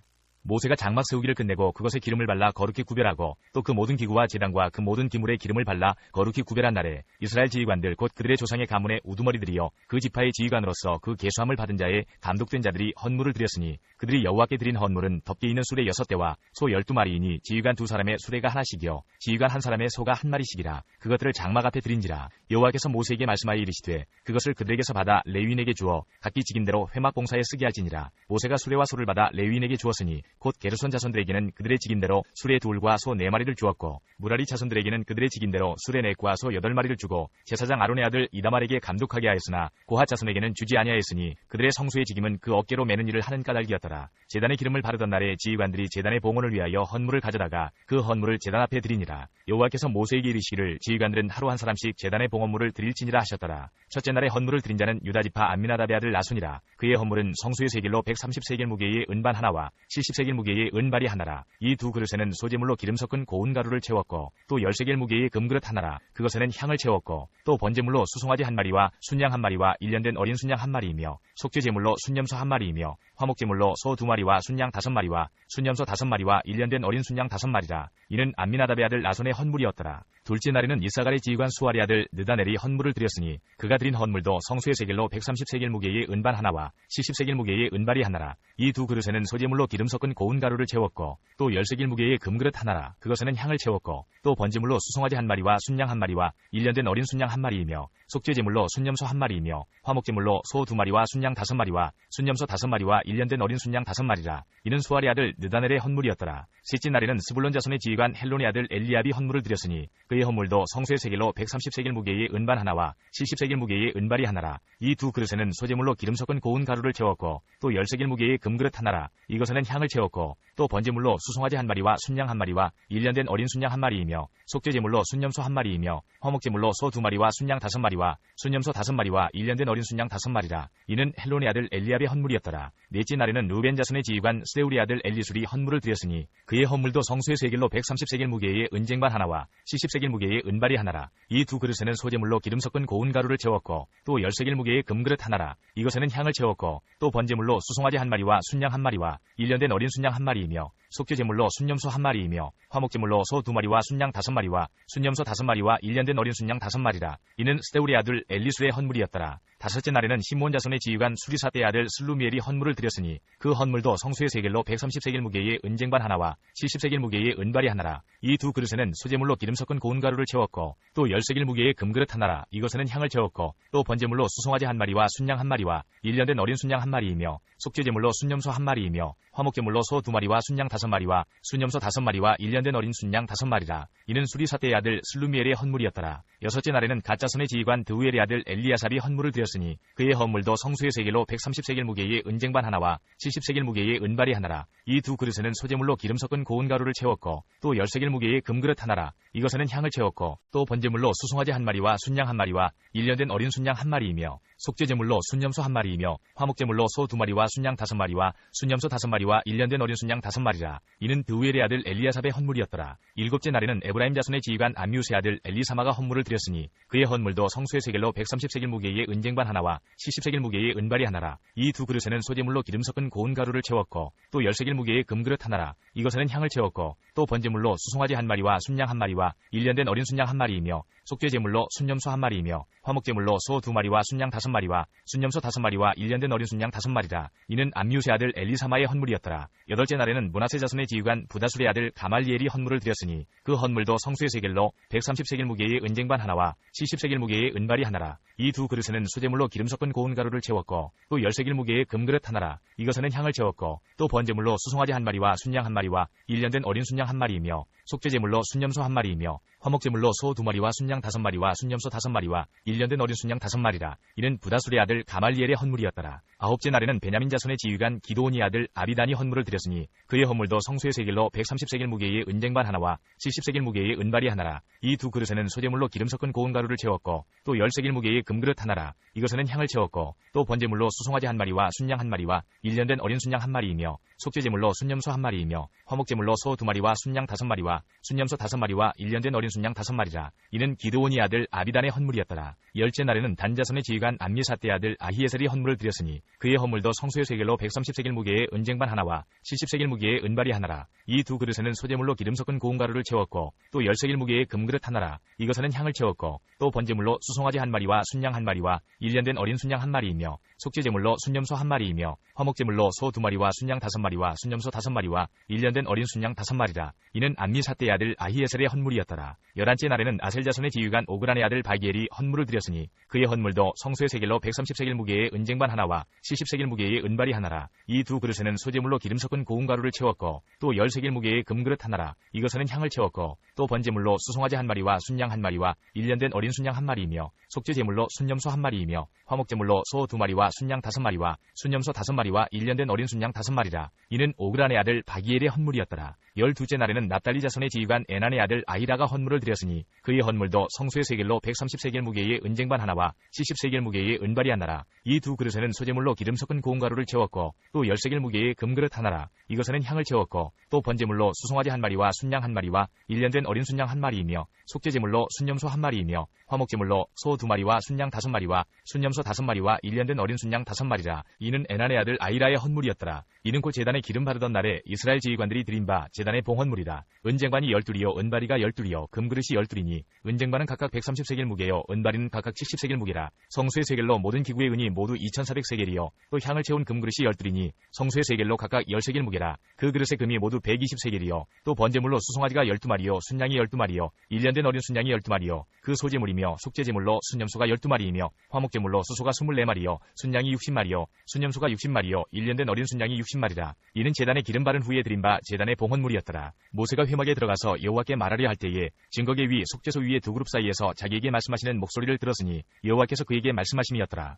모세가 장막 세우기를 끝내고 그것에 기름을 발라 거룩히 구별하고 또 그 모든 기구와 제단과 그 모든 기물에 기름을 발라 거룩히 구별한 날에 이스라엘 지휘관들 곧 그들의 조상의 가문의 우두머리들이여 그 지파의 지휘관으로서 그 계수함을 받은 자의 감독된 자들이 헌물을 드렸으니 그들이 여호와께 드린 헌물은 덮개 있는 수레 6대와 소 12마리이니 지휘관 2사람의 수레가 하나씩이요 지휘관 1사람의 소가 1마리씩이라 그것들을 장막 앞에 드린지라. 여호와께서 모세에게 말씀하여 이르시되 그것을 그들에게서 받아 레위인에게 주어 각기 직임대로 회막 봉사에 쓰게 할지니라. 모세가 수레와 소를 받아 레위인에게 주었으니 곧 게르손 자손들에게는 그들의 직임대로 수레 2과 소 4마리를 주었고 무라리 자손들에게는 그들의 직임대로 수레 4과 소 8마리를 주고 제사장 아론의 아들 이다말에게 감독하게 하였으나 고핫 자손에게는 주지 아니하였으니 그들의 성수의 직임은 그 어깨로 매는 일을 하는 까닭이었더라. 제단에 기름을 바르던 날에 지휘관들이 제단의 봉헌을 위하여 헌물을 가져다가 그 헌물을 제단 앞에 드리니라. 여호와께서 모세에게 이르시기를 지휘관들은 하루 한 사람씩 제단의 봉헌물을 드릴지니라 하셨더라. 첫째 날에 헌물을 드린 자는 유다지파 암미나답의 아들 나손이라. 그의 헌물은 성수의 세겔로 130세겔 무게의 은반 하나와 70세겔 무게의 은발이 하나라. 이 두 그릇에는 소재물로 기름 섞은 고운 가루를 채웠고 또 10세겔 무게의 금그릇 하나라. 그것에는 향을 채웠고 또 번제물로 수송아지 1마리와 순양 1마리와 1년된 어린 순양 1마리이며 속죄제물로 순염소 1마리이며 화목제물로 소 2마리와 순양 5마리와 순염소 5마리와 1년된 어린 순양 5마리라. 이는 암미나답의 아들 나손의 헌물이었더라. 둘째 날에는 이사갈의 지휘관 수아리 아들 느다넬이 헌물을 드렸으니 그가 드린 헌물도 성수의 세겔로 130세겔 무게의 은반 하나와 70세겔 무게의 은발이 하나라. 이 두 그릇에는 소재물로 기름 섞은 고운 가루를 채웠고 또 10세겔 무게의 금그릇 하나라. 그것에는 향을 채웠고 또 번제물로 수송아지 1마리와 순양 1마리와 1년된 어린 순양 1마리이며 속죄제물로 순염소 1마리이며 화목제물로 소 2마리와 순양 5마리와 순염소 5마리와 1년된 어린 순양 5마리라. 이는 수아리 아들 느다넬의 헌물이었더라. 셋째 날에는 스불론 자손의 지휘관 헬론의 아들 엘리압이 헌물을 드렸으니 그의 헌물도 성수의 세겔로 130세겔 무게의 은반 하나와 70세겔 무게의 은발이 하나라. 이 두 그릇에는 소재물로 기름 섞은 고운 가루를 채웠고 또 10세겔 무게의 금그릇 하나라. 이것에는 향을 채웠고 또 번제물로 수송아지 1마리와 순양 1마리와 1년된 어린 순양 1마리이며 속죄제물로 순염소 1마리이며 화목제물로 소 2마리와 순양 5마리와 순염소 5마리와 1년된 어린 순양 5마리라. 이는 헬론의 아들 엘리압의 헌물이었더라. 넷째 날에는 루벤 자손의 지휘관 스데울의 아들 엘리술이 헌물을 드렸으니 그의 헌물도 성수의 세겔로 130세겔 무게의 은쟁반 하나와 70세겔 무게의 은발이 하나라. 이 두 그릇에는 소재물로 기름 섞은 고운 가루를 채웠고 또 10세겔 무게의 금그릇 하나라. 이것에는 향을 채웠고 또 번제물로 수송아지 1마리와 순양 1마리와 1년된 어린 순양 1마리이며 속죄제물로 순염소 1마리이며 화목제물로 소 2마리와 순양 5마리와 순염소 5마리와 1년된 어린 순양 5마리라. 이는 스데울의 아들 엘리술의 헌물이었더라. 다섯째 날에는 시몬 자손의 지휘관 수리사대의 아들 슬루미엘이 헌물을 드렸으니 그 헌물도 성수의 세겔로 130세겔 무게의 은쟁반 하나와 70세겔 무게의 은발이 하나라. 이 두 그릇에는 소재물로 기름 섞은 고운 가루를 채웠고 또 10세겔 무게의 금그릇 하나라. 이것에는 향을 채웠고 또 번제물로 수송아지 1마리와 순양 1마리와 1년된 어린 순양 1마리이며 속죄제물로 순염소 1마리이며 화목제물로 소 2마리와 순양 5마리와 순염소 5마리와 1년된 어린 순양 5마리라. 이는 수리사대의 아들 슬루미엘의 헌물이었더라. 여섯째 날에는 갓자손의 지휘관 드우엘의 아들 엘리야삽이 헌물을 드렸으니 그의 헌물도 성수의 세겔로 130세겔 무게의 은쟁반 하나와 70세겔 무게의 은발이 하나라. 이 두 그릇에는 소재물로 기름 섞은 고운 가루를 채웠고 또 10세겔 무게의 금그릇 하나라. 이것에는 향을 채웠고 또 번제물로 수송아지 1마리와 순양 1마리와 1년된 어린 순양 1마리이며 속죄제물로 순염소 1마리이며 화목제물로 소 2마리와 순양 5마리와 순염소 5마리와 1년된 어린 순양 5마리라. 이는 드우엘의 아들 엘리야삽의 헌물이었더라. 일곱째 날에는 에브라임 자손의 지휘관 암미우스의 아들 엘리사마가 헌물을 드렸으니 그의 헌물도 성수의 세겔로 130세겔 무게의 은쟁반 하나와 70세겔 무게의 은발이 하나라. 이 두 그릇에는 소재물로 기름 섞은 고운 가루를 채웠고 또 10세겔 무게의 금그릇 하나라. 이것에는 향을 채웠고 또 번제물로 수송아지 1마리와 순양 1마리와 1년된 어린 순양 1마리이며 속죄제물로 순염소 1마리이며 화목제물로 소 2마리와 순양 5마리와 순염소 5마리와 1년된 어린 순양 5마리라. 이는 암미우스의 아들 엘리사마의 헌물이었더라. 여덟째 날에는 므낫세 자손의 지휘관 부다술의 아들 가말리엘이 헌물을 드렸으니 그 헌물도 성수의 세겔로 130세겔 무게의 은쟁반 하나와 70세겔 무게의 은발이 하나라. 이 두 그릇에는 소재물로 기름 섞은 고운 가루를 채웠고 또 10세겔 무게의 금그릇 하나라. 이것에는 향을 채웠고 또 번제물로 수송아지 1마리와 순양 1마리와 1년된 어린 순양 1마리이며 속죄제물로 순염소 1마리이며 화목제물로 소 2마리와 순양 5마리와 순염소 5마리와 1년된 어린 순양 5마리라. 이는 부다술의 아들 가말리엘의 헌물이었더라. 아홉째 날에는 베냐민 자손의 지휘관 기드온의 아들 아비단이 헌물을 드렸으니 그의 헌물도 성수의 세겔로 130세겔 무게의 은쟁반 하나와 70세겔 무게의 은발이 하나라. 이 두 그릇에는 소재물로 기름 섞은 고운 가루를 채웠고 또 10세겔 무게의 금그릇 하나라. 이것에는 향을 채웠고 또 번제물로 수송아지 1마리와 순양 1마리와 1년된 어린 순양 1마리이며 속죄제물로 순염소 1마리이며 화목제물로 소 2마리와 순양 5마리와 순염소 5마리와 1년된 어린 순양 5마리라. 이는 기드온의 아들 아비단의 헌물이었더라. 열째 날에는 단 자손의 지휘관 암미사대의 아들 아히에셀이 헌물을 드렸으니 그의 헌물도 성소의 세겔로 130세겔 무게의 은쟁반 하나와 70세겔 무게의 은발이 하나라. 이 두 그릇에는 소재물로 기름 섞은 고운 가루를 채웠고 또 10세겔 무게의 금그릇 하나라. 이것에는 향을 채웠고 또 번제물로 수송아지 한 마리와 순양 한 마리와 1년 된 어린 순양 한 마리이며 속죄제물로 순염소 한 마리이며 화목제물로 소 2마리와 순양 5마리와 순염소 5마리와 1년 된 어린 순양 5마리라. 이는 암미사대의 아들 아히에셀의 헌물이었더라. 11째 날에는 아셀 자손의 지휘관 오그란의 아들 발기엘이 헌물을 드렸으니 그의 헌물도 성소의 세겔로 130세겔 무게의 은쟁반 하나와 70세겔 무게의 은발이 하나라. 이 두 그릇에는 소재물로 기름 섞은 고운 가루를 채웠고 또 10세겔 무게의 금그릇 하나라. 이것에는 향을 채웠고 또 번제물로 수송아지 한 마리와 순양 한 마리와 1년 된 어린 순양 한 마리이며 속죄제물로 순염소 한 마리이며 화목제물로 소 2마리와 순양 5마리와 순염소 5마리와 1년 된 어린 순양 5마리라. 이는 오그란의 아들 바기엘의 헌물이었더라. 12째 날에는 납달리 자손의 지휘관 에난의 아들 아히라가 헌물을 드렸으니 그의 헌물도 성소의 세겔로 130세겔 무게의 은쟁반 하나와 70세겔 무게의 은발이 하나라. 이 두 그릇에는 소재물로 기름 섞은 고운 가루를 채웠고 또 10세겔 무게의 금그릇 하나라. 이것에는 향을 채웠고 또 번제물로 수송아지 한 마리와 순양 한 마리와 1년 된 어린 순양 한 마리이며 속죄제물로 순염소 한 마리이며 화목제물로 소 2마리와 순양 5마리와 순염소 5마리와 1년 된 어린 순양 5마리라. 이는 에난의 아들 아히라의 헌물이었더라. 이는 곧 제단에 기름 바르던 날에 이스라엘 지휘관들이 드린 바 제단의 봉헌물이라. 은쟁반이 12이요 은바리가 12이요 금그릇이 12이니 은쟁반은 각각 130세겔 무게요 은바리는 각각 70세겔 무게라. 성수의 세겔로 모든 기구의 은이 모두 2400세겔이요 또 향을 채운 금그릇이 12이니 성수의 세겔로 각각 10세겔 무게라. 그 그릇의 금이 모두 120세겔이요 또 번제물로 수송아지가 12마리요 순양이 12마리요 1년 된 어린 순양이 12마리요 그 소제물이며 속죄제물로 순염소가 12마리이며 화목제물로 수소가 24마리요 순양이 60마리요 순염소가 60마리요 1년 된 어린 순양이 60마리라. 이는 제단에 기름 바른 후에 드린 바 제단의 봉헌물이었더라. 모세가 회막에 들어가서 여호와께 말하려 할 때에 증거계 위 속죄소 위의 두 그룹 사이에서 자기에게 말씀하시는 목소리를 들었으니 여호와께서 그에게 말씀하심이었더라.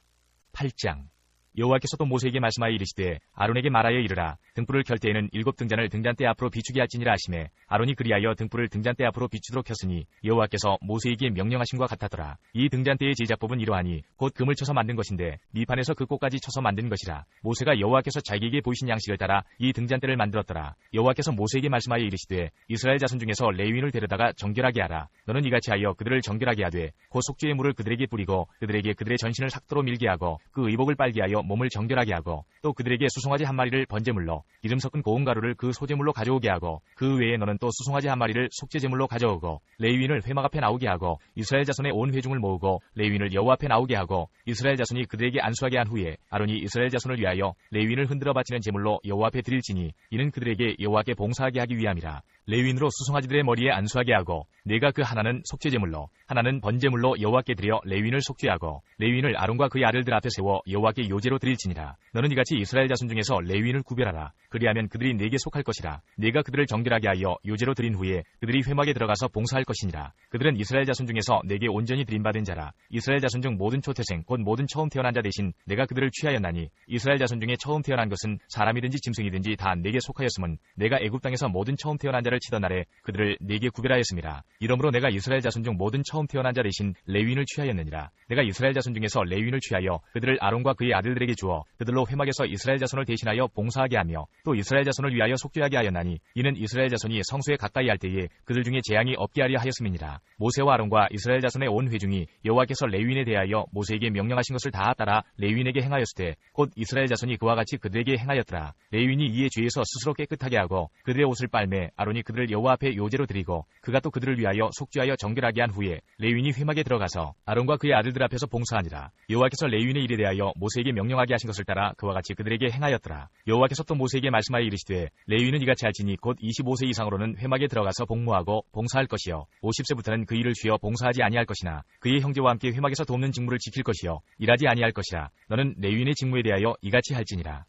8장. 여호와께서 또 모세에게 말씀하여 이르시되 아론에게 말하여 이르라. 등불을 켤 때에는 7 등잔을 등잔대 앞으로 비추게 할지니라 하시매 아론이 그리하여 등불을 등잔대 앞으로 비추도록 켰으니 여호와께서 모세에게 명령하신 것 같았더라. 이 등잔대의 제작법은 이러하니 곧 금을 쳐서 만든 것인데 밑판에서 그 꽃까지 쳐서 만든 것이라. 모세가 여호와께서 자기에게 보이신 양식을 따라 이 등잔대를 만들었더라. 여호와께서 모세에게 말씀하여 이르시되 이스라엘 자손 중에서 레위인을 데려다가 정결하게 하라. 너는 이같이 하여 그들을 정결하게 하되 곧 속죄의 물을 그들에게 뿌리고 그들에게 그들의 전신을 삭도로 밀게 하고 그 의복을 빨게 하여 몸을 정결하게 하고 또 그들에게 수송아지 한 마리를 번제물로 기름 섞은 고운 가루를 그 소제물로 가져오게 하고 그 외에 너는 또 수송아지 한 마리를 속죄제물로 가져오고 레위인을 회막 앞에 나오게 하고 이스라엘 자손의 온 회중을 모으고 레위인을 여호와 앞에 나오게 하고 이스라엘 자손이 그들에게 안수하게 한 후에 아론이 이스라엘 자손을 위하여 레위인을 흔들어 바치는 제물로 여호와 앞에 드릴지니 이는 그들에게 여호와께 봉사하게 하기 위함이라. 레위인으로 수송아지들의 머리에 안수하게 하고 내가 그 하나는 속죄제물로 하나는 번제물로 여호와께 드려 레위인을 속죄하고 레위인을 아론과 그의 아들들 앞에 세워 여호와께 요제로 드릴지니라. 너는 이같이 이스라엘 자손 중에서 레위인을 구별하라. 그리하면 그들이 내게 속할 것이라. 내가 그들을 정결하게 하여 요제로 드린 후에 그들이 회막에 들어가서 봉사할 것이니라. 그들은 이스라엘 자손 중에서 내게 온전히 드림받은 자라. 이스라엘 자손 중 모든 초태생 곧 모든 처음 태어난 자 대신 내가 그들을 취하였나니 이스라엘 자손 중에 처음 태어난 것은 사람이든지 짐승이든지 다 내게 속하였음은 내가 애굽 땅에서 모든 처음 태어난 자를 치던 날에 그들을 내게 구별하였음이라. 이러므로 내가 이스라엘 자손 중 모든 처음 태어난 자 대신 레위인을 취하였느니라. 내가 이스라엘 자손 중에서 레위인을 취하여 그들을 아론과 그의 아들들에게 주어 그들로 회막에서 이스라엘 자손을 대신하여 봉사하게 하며 또 이스라엘 자손을 위하여 속죄하게 하였나니 이는 이스라엘 자손이 성소에 가까이 할 때에 그들 중에 재앙이 없게 하려 하였음이니라. 모세와 아론과 이스라엘 자손의 온 회중이 여호와께서 레위인에 대하여 모세에게 명령하신 것을 다 따라 레위인에게 행하였으되 곧 이스라엘 자손이 그와 같이 그들에게 행하였더라. 레위인이 이에 죄에서 스스로 깨끗하게 하고 그들의 옷을 빨매 아론이 그들을 여호와 앞에 요제로 드리고 그가 또 그들을 위하여 속죄하여 정결하게 한 후에 레위인이 회막에 들어가서 아론과 그의 아들들 앞에서 봉사하니라. 여호와께서 레위인의 일에 대하여 모세에게 명령하게 하신 것을 따라 그와 같이 그들에게 행하였더라. 여호와께서 또 모세에게 말씀하여 이르시되 레위인은 이같이 할지니 곧 25세 이상으로는 회막에 들어가서 복무하고 봉사할 것이요 50세부터는 그 일을 쉬어 봉사하지 아니할 것이나 그의 형제와 함께 회막에서 돕는 직무를 지킬 것이요 일하지 아니할 것이라. 너는 레위인의 직무에 대하여 이같이 할지니라.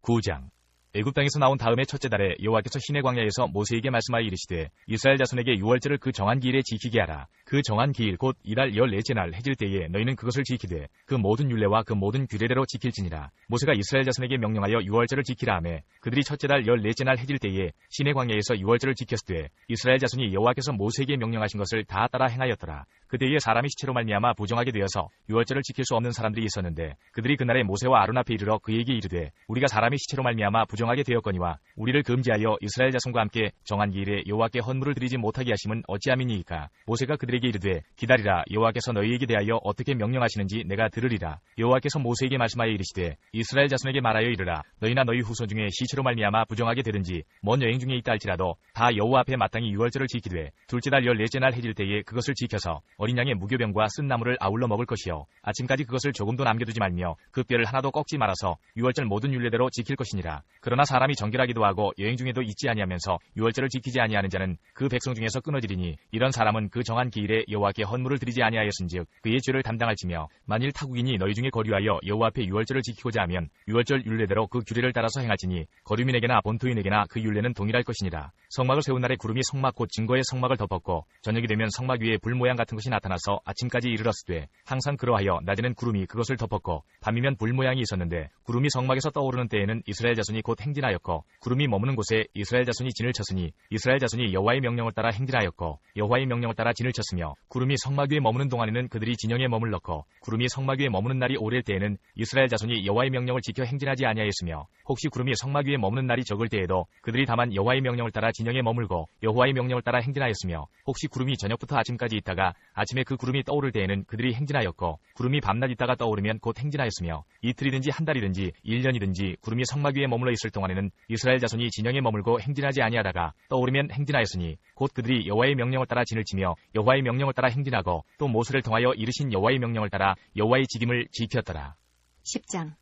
9장. 애굽 땅에서 나온 다음에 첫째 달에 여호와께서 시내 광야에서 모세에게 말씀하여 이르시되 이스라엘 자손에게 유월절을 그 정한 기일에 지키게 하라. 그 정한 기일 곧 이달 14째 날 해질 때에 너희는 그것을 지키되 그 모든 율례와 그 모든 규례대로 지킬지니라. 모세가 이스라엘 자손에게 명령하여 유월절을 지키라 하매 그들이 첫째 달 14째 날 해질 때에 시내 광야에서 유월절을 지켰으되 이스라엘 자손이 여호와께서 모세에게 명령하신 것을 다 따라 행하였더라. 그때에 사람이 시체로 말미암아 부정하게 되어서 유월절을 지킬 수 없는 사람들이 있었는데 그들이 그날에 모세와 아론 앞에 이르러 그에게 이르되 우리가 사람이 시체로 말미암아 부정하게 되었거니와 우리를 금지하여 이스라엘 자손과 함께 정한 기일에 여호와께 헌물을 드리지 못하게 하심은 어찌함이니이까. 모세가 그들에게 이르되 기다리라. 여호와께서 너희에게 대하여 어떻게 명령하시는지 내가 들으리라. 여호와께서 모세에게 말씀하여 이르시되 이스라엘 자손에게 말하여 이르라. 너희나 너희 후손 중에 시체로 말미암아 부정하게 되든지 먼 여행 중에 있다 할지라도 다 여호와 앞에 마땅히 유월절을 지키되 둘째 달 14째 날 해질 때에 그것을 지켜서 어린 양의 무교병과 쓴 나물을 아울러 먹을 것이요 아침까지 그것을 조금도 남겨두지 말며 그 뼈를 하나도 꺾지 말아서 유월절 모든 율례대로 지킬 것이니라. 그러나 사람이 정결하기도 하고 여행 중에도 잊지 아니하면서 유월절을 지키지 아니하는 자는 그 백성 중에서 끊어지리니 이런 사람은 그 정한 기일에 여호와께 헌물을 드리지 아니하였은즉 그의 죄를 담당할지며 만일 타국인이 너희 중에 거류하여 여호와 앞에 유월절을 지키고자 하면 유월절 율례대로 그 규례를 따라서 행할지니 거류민에게나 본토인에게나 그 율례는 동일할 것이니라. 성막을 세운 날에 구름이 성막 곧 증거의 성막을 덮었고 저녁이 되면 성막 위에 불 모양 같은 것이 나타나서 아침까지 이르렀으되 항상 그러하여 낮에는 구름이 그것을 덮었고 밤이면 불 모양이 있었는데 구름이 성막에서 떠오르는 때에는 이스라엘 자손이 곧 행진하였고 구름이 머무는 곳에 이스라엘 자손이 진을 쳤으니 이스라엘 자손이 여호와의 명령을 따라 행진하였고 여호와의 명령을 따라 진을 쳤으며 구름이 성막 위에 머무는 동안에는 그들이 진영에 머물렀고 구름이 성막 위에 머무는 날이 오래일 때에는 이스라엘 자손이 여호와의 명령을 지켜 행진하지 아니하였으며 혹시 구름이 성막 위에 머무는 날이 적을 때에도 그들이 다만 여호와의 명령을 따라 진영에 머물고 여호와의 명령을 따라 행진하였으며 혹시 구름이 저녁부터 아침까지 있다가 아침에 그 구름이 떠오를 때에는 그들이 행진하였고 구름이 밤낮 있다가 떠오르면 곧 행진하였으며 이틀이든지 한 달이든지 1년이든지 구름이 성막 위에 머물러 있을 동안에는 이스라엘 자손이 진영에 머물고 행진하지 아니하다가 떠오르면 행진하였으니 곧 그들이 여호와의 명령을 따라 진을 치며 여호와의 명령을 따라 행진하고 또 모세를 통하여 이르신 여호와의 명령을 따라 여호와의 직임을 지켰더라. 10장.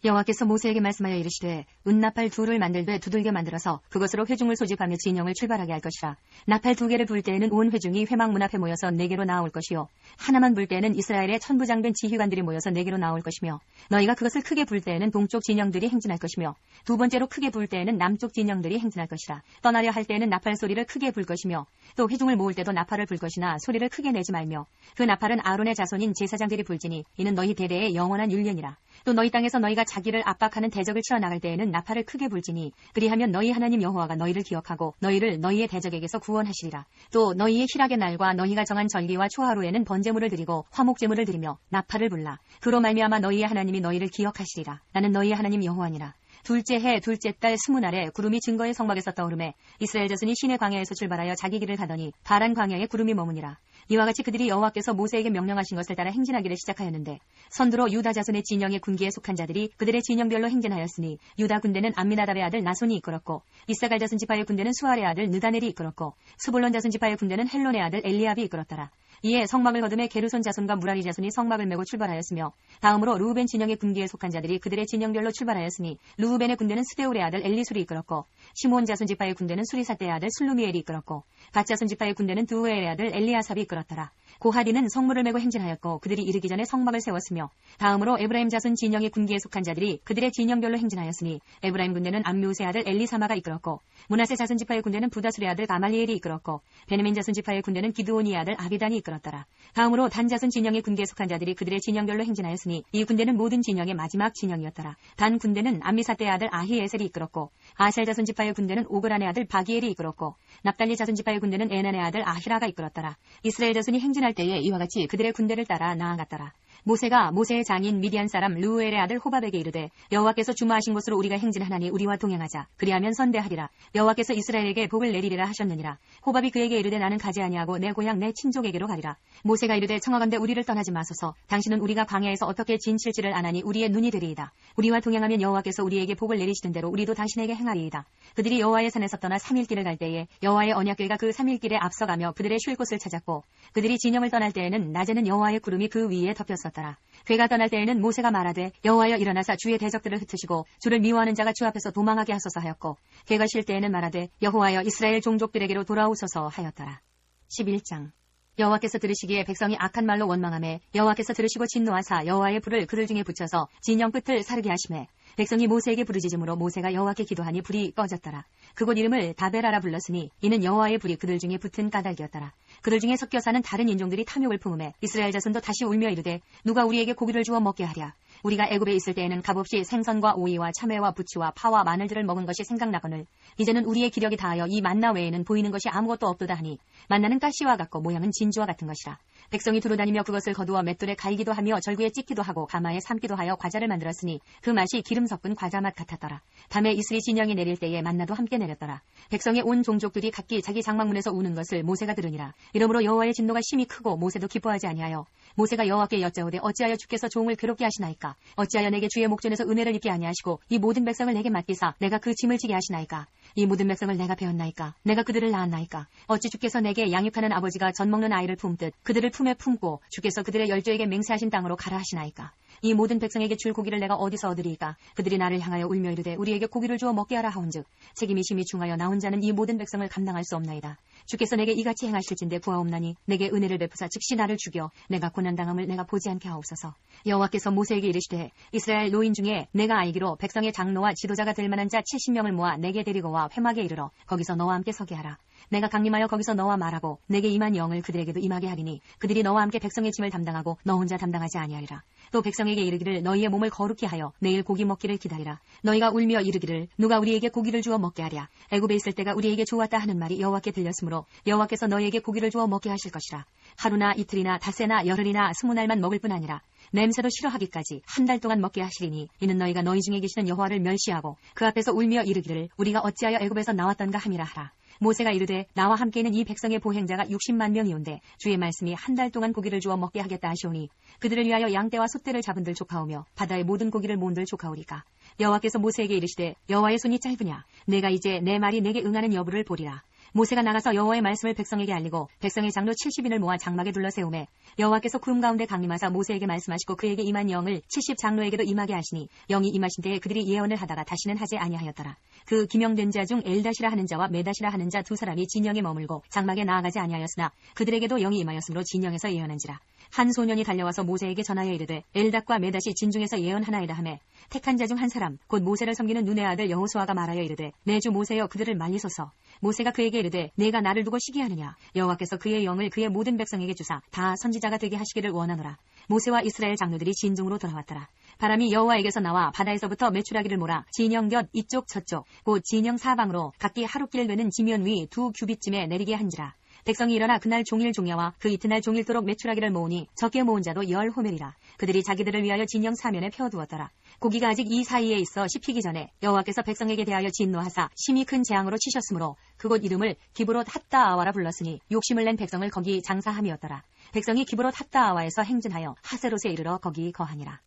여호와께서 모세에게 말씀하여 이르시되 은나팔 둘을 만들되 두들겨 만들어서 그것으로 회중을 소집하며 진영을 출발하게 할 것이라. 나팔 2개를 불 때에는 온 회중이 회막 문 앞에 모여서 내게로 나올 것이요 하나만 불 때에는 이스라엘의 천부장된 지휘관들이 모여서 내게로 나올 것이며 너희가 그것을 크게 불 때에는 동쪽 진영들이 행진할 것이며 두 번째로 크게 불 때에는 남쪽 진영들이 행진할 것이라. 떠나려 할 때에는 나팔 소리를 크게 불 것이며 또 회중을 모을 때도 나팔을 불 것이나 소리를 크게 내지 말며 그 나팔은 아론의 자손인 제사장들이 불지니 이는 너희 대대의 영원한 율례니라. 또 너희 땅에서 너희가 자기를 압박하는 대적을 치러 나갈 때에는 나팔을 크게 불지니 그리하면 너희 하나님 여호와가 너희를 기억하고 너희를 너희의 대적에게서 구원하시리라. 또 너희의 희락의 날과 너희가 정한 절기와 초하루에는 번제물을 드리고 화목제물을 드리며 나팔을 불라. 그로 말미암아 너희의 하나님이 너희를 기억하시리라. 나는 너희의 하나님 여호와니라. 둘째 해 둘째 달 20날에 구름이 증거의 성막에서 떠오르매 이스라엘 자손이 시내 광야에서 출발하여 자기 길을 가더니 바란 광야에 구름이 머무니라. 이와 같이 그들이 여호와께서 모세에게 명령하신 것을 따라 행진하기를 시작하였는데 선두로 유다 자손의 진영의 군기에 속한 자들이 그들의 진영별로 행진하였으니 유다 군대는 암미나답의 아들 나손이 이끌었고 이사갈 자손 지파의 군대는 수알의 아들 느다넬이 이끌었고 스불론 자손 지파의 군대는 헬론의 아들 엘리압이 이끌었더라. 이에 성막을 거두매 게르손 자손과 무라리 자손이 성막을 메고 출발하였으며 다음으로 루우벤 진영의 군기에 속한 자들이 그들의 진영별로 출발하였으니 루우벤의 군대는 스데울의 아들 엘리술이 이끌었고 시므온 자손 지파의 군대는 수리사대의 아들 슬루미엘이 이끌었고 갓 자손 지파의 군대는 두우엘의 아들 엘리아삽이 이끌었더라. 고하디는 성물을 메고 행진하였고 그들이 이르기 전에 성막을 세웠으며 다음으로 에브라임 자손 진영의 군기에 속한 자들이 그들의 진영별로 행진하였으니 에브라임 군대는 암미우스의 아들 엘리사마가 이끌었고 므낫세 자손 지파의 군대는 부다술의 아들 가말리엘이 이끌었고 베냐민 자손 지파의 군대는 기드온이의 아들 아비단이 이끌었더라. 다음으로 단 자손 진영의 군기에 속한 자들이 그들의 진영별로 행진하였으니 이 군대는 모든 진영의 마지막 진영이었더라. 단 군대는 암미사대의 아들 아히에셀이 이끌었고 아셀 자손 지파의 군대는 오그란의 아들 바기엘이 이끌었고 납달리 자손 지파의 군대는 에난의 아들 아히라가 이끌었더라. 이스라엘 자손이 행진할 때에 이와 같이 그들의 군대를 따라 나아갔더라. 모세가 모세의 장인 미디안 사람 르우엘의 아들 호밥에게 이르되 여호와께서 주마하신 곳으로 우리가 행진하나니 우리와 동행하자. 그리하면 선대하리라. 여호와께서 이스라엘에게 복을 내리리라 하셨느니라. 호밥이 그에게 이르되 나는 가지 아니하고 내 고향 내 친족에게로 가리라. 모세가 이르되 청하건대 우리를 떠나지 마소서. 당신은 우리가 광야에서 어떻게 진칠지를 아나니 우리의 눈이 되리이다. 우리와 동행하면 여호와께서 우리에게 복을 내리시는 대로 우리도 당신에게 행하리이다. 그들이 여호와의 산에서 떠나 3일 길을 갈 때에 여호와의 언약궤가 그 3일 길에 앞서가며 그들의 쉴 곳을 찾았고 그들이 진영을 떠날 때에는 낮에는 여호와의 구름이 그 위에 덮였었더라. 궤가 떠날 때에는 모세가 말하되 여호와여 일어나사 주의 대적들을 흩으시고 주를 미워하는 자가 주 앞에서 도망하게 하소서 하였고 궤가 쉴 때에는 말하되 여호와여 이스라엘 종족들에게로 돌아오소서 하였더라. 11장. 여호와께서 들으시기에 백성이 악한 말로 원망하매 여호와께서 들으시고 진노하사 여호와의 불을 그들 중에 붙여서 진영 끝을 사르게 하시매 백성이 모세에게 부르짖음으로 모세가 여호와께 기도하니 불이 꺼졌더라. 그곳 이름을 다베라라 불렀으니 이는 여호와의 불이 그들 중에 붙은 까닭이었더라. 그들 중에 섞여 사는 다른 인종들이 탐욕을 품음에 이스라엘 자손도 다시 울며 이르되 누가 우리에게 고기를 주어 먹게 하랴. 우리가 애굽에 있을 때에는 값없이 생선과 오이와 참외와 부추와 파와 마늘들을 먹은 것이 생각나거늘 이제는 우리의 기력이 다하여 이 만나 외에는 보이는 것이 아무것도 없도다 하니 만나는 가시와 같고 모양은 진주와 같은 것이라. 백성이 두루다니며 그것을 거두어 맷돌에 갈기도 하며 절구에 찍기도 하고 가마에 삶기도 하여 과자를 만들었으니 그 맛이 기름 섞은 과자 맛 같았더라. 밤에 이슬이 진영이 내릴 때에 만나도 함께 내렸더라. 백성의 온 종족들이 각기 자기 장막문에서 우는 것을 모세가 들으니라. 이러므로 여호와의 진노가 심히 크고 모세도 기뻐하지 아니하여 모세가 여호와께 여짜오되 어찌하여 주께서 종을 괴롭게 하시나이까? 어찌하여 내게 주의 목전에서 은혜를 입게 아니하시고 이 모든 백성을 내게 맡기사 내가 그 짐을 지게 하시나이까? 이 모든 백성을 내가 배웠나이까? 내가 그들을 낳았나이까? 어찌 주께서 내게 양육하는 아버지가 젖 먹는 아이를 품듯 그들을 품에 품고 주께서 그들의 열조에게 맹세하신 땅으로 가라 하시나이까? 이 모든 백성에게 줄 고기를 내가 어디서 얻으리이까? 그들이 나를 향하여 울며 이르되 우리에게 고기를 주어 먹게 하라 하온즉 책임이 심히 중하여 나 혼자는 이 모든 백성을 감당할 수 없나이다. 주께서 내게 이같이 행하실진대 구하옵나니 내게 은혜를 베푸사 즉시 나를 죽여 내가 고난당함을 내가 보지 않게 하옵소서. 여호와께서 모세에게 이르시되 이스라엘 노인 중에 내가 알기로 백성의 장로와 지도자가 될 만한 자 70명을 모아 내게 데리고 와 회막에 이르러 거기서 너와 함께 서게 하라. 내가 강림하여 거기서 너와 말하고 내게 임한 영을 그들에게도 임하게 하리니 그들이 너와 함께 백성의 짐을 담당하고 너 혼자 담당하지 아니하리라. 또 백성에게 이르기를 너희의 몸을 거룩히 하여 내일 고기 먹기를 기다리라. 너희가 울며 이르기를 누가 우리에게 고기를 주어 먹게 하랴. 애굽에 있을 때가 우리에게 좋았다 하는 말이 여호와께 들렸으므로 여호와께서 너희에게 고기를 주어 먹게 하실 것이라. 하루나 이틀이나 닷새나 열흘이나 20날만 먹을 뿐 아니라 냄새도 싫어하기까지 한 달 동안 먹게 하시리니 이는 너희가 너희 중에 계시는 여호와를 멸시하고 그 앞에서 울며 이르기를 우리가 어찌하여 애굽에서 나왔던가 함이라 하라. 모세가 이르되 나와 함께 있는 이 백성의 보행자가 60만 명이온데 주의 말씀이 한 달 동안 고기를 주어 먹게 하겠다 하시오니 그들을 위하여 양떼와 숫떼를 잡은들 조카오며 바다의 모든 고기를 모은들 조카오리까. 여호와께서 모세에게 이르시되 여호와의 손이 짧으냐 내가 이제 내 말이 내게 응하는 여부를 보리라. 모세가 나가서 여호와의 말씀을 백성에게 알리고 백성의 장로 70인을 모아 장막에 둘러 세우매 여호와께서 구름 가운데 강림하사 모세에게 말씀하시고 그에게 임한 영을 70 장로에게도 임하게 하시니 영이 임하신 때에 그들이 예언을 하다가 다시는 하지 아니하였더라. 그 기명된 자 중 엘다시라 하는 자와 메다시라 하는 자 두 사람이 진영에 머물고 장막에 나아가지 아니하였으나 그들에게도 영이 임하였으므로 진영에서 예언한지라. 한 소년이 달려와서 모세에게 전하여 이르되 엘닷과 메닷이 진중에서 예언하나이다 하매 택한 자 중 한 사람 곧 모세를 섬기는 눈의 아들 여호수아가 말하여 이르되 내 주 모세여 그들을 말리소서. 모세가 그에게 이르되 내가 나를 두고 시기하느냐. 여호와께서 그의 영을 그의 모든 백성에게 주사 다 선지자가 되게 하시기를 원하노라. 모세와 이스라엘 장로들이 진중으로 돌아왔더라. 바람이 여호와에게서 나와 바다에서부터 메추라기를 몰아 진영 곁 이쪽 저쪽 곧 진영 사방으로 각기 하루길 되는 지면 위 2규빗쯤에 내리게 한지라. 백성이 일어나 그날 종일 종야와 그 이튿날 종일도록 메추라기를 모으니 적게 모은 자도 10호멜이라. 그들이 자기들을 위하여 진영 사면에 펴두었더라. 고기가 아직 이 사이에 있어 씹히기 전에 여호와께서 백성에게 대하여 진노하사 심히 큰 재앙으로 치셨으므로 그곳 이름을 기브롯 핫다아와라 불렀으니 욕심을 낸 백성을 거기 장사함이었더라. 백성이 기브롯 핫다아와에서 행진하여 하세롯에 이르러 거기 거하니라.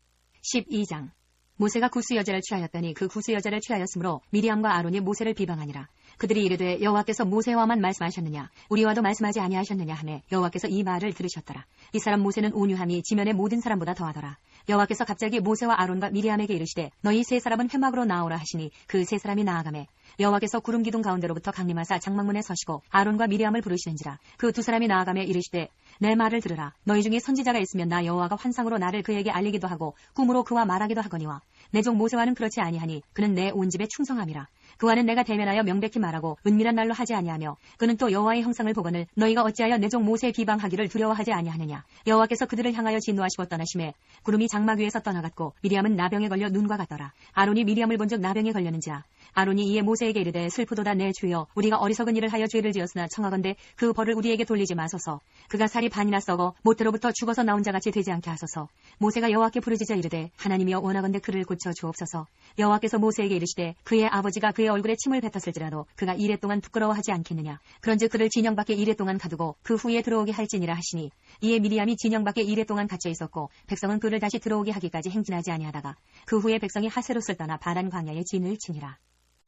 12장. 모세가 구스 여자를 취하였더니 그 구스 여자를 취하였으므로 미리암과 아론이 모세를 비방하니라. 그들이 이르되 여호와께서 모세와만 말씀하셨느냐 우리와도 말씀하지 아니하셨느냐 하매 여호와께서 이 말을 들으셨더라. 이 사람 모세는 온유함이 지면의 모든 사람보다 더하더라. 여호와께서 갑자기 모세와 아론과 미리암에게 이르시되 너희 세 사람은 회막으로 나오라 하시니 그 세 사람이 나아가매 여호와께서 구름 기둥 가운데로부터 강림하사 장막문에 서시고 아론과 미리암을 부르시는지라. 그 두 사람이 나아가매 이르시되 내 말을 들으라. 너희 중에 선지자가 있으면 나 여호와가 환상으로 나를 그에게 알리기도 하고 꿈으로 그와 말하기도 하거니와 내 종 모세와는 그렇지 아니하니 그는 내 온 집에 충성함이라. 그와는 내가 대면하여 명백히 말하고 은밀한 날로 하지 아니하며 그는 또 여호와의 형상을 보거늘 너희가 어찌하여 내 종 모세의 비방하기를 두려워하지 아니하느냐. 여호와께서 그들을 향하여 진노하시고 떠나심에 구름이 장막 위에서 떠나갔고 미리암은 나병에 걸려 눈과 같더라. 아론이 미리암을 본즉 나병에 걸렸는지라. 아론이 이에 모세에게 이르되 슬프도다 내 주여 우리가 어리석은 일을 하여 죄를 지었으나 청하건대 그 벌을 우리에게 돌리지 마소서. 그가 살이 반이나 썩어 모태로부터 죽어서 나온 자같이 되지 않게 하소서. 모세가 여호와께 부르짖어 이르되 하나님이여 원하건대 그를 고쳐 주옵소서. 여호와께서 모세에게 이르시되 그의 아버지가 그의 얼굴에 침을 뱉었을지라도 그가 이레 동안 부끄러워하지 않겠느냐. 그런즉 그를 진영 밖에 이레 동안 가두고 그 후에 들어오게 할지니라 하시니 이에 미리암이 진영 밖에 이레 동안 갇혀 있었고 백성은 그를 다시 들어오게 하기까지 행진하지 아니하다가 그 후에 백성이 하세롯을 떠나 바란 광야에 진을 치니라.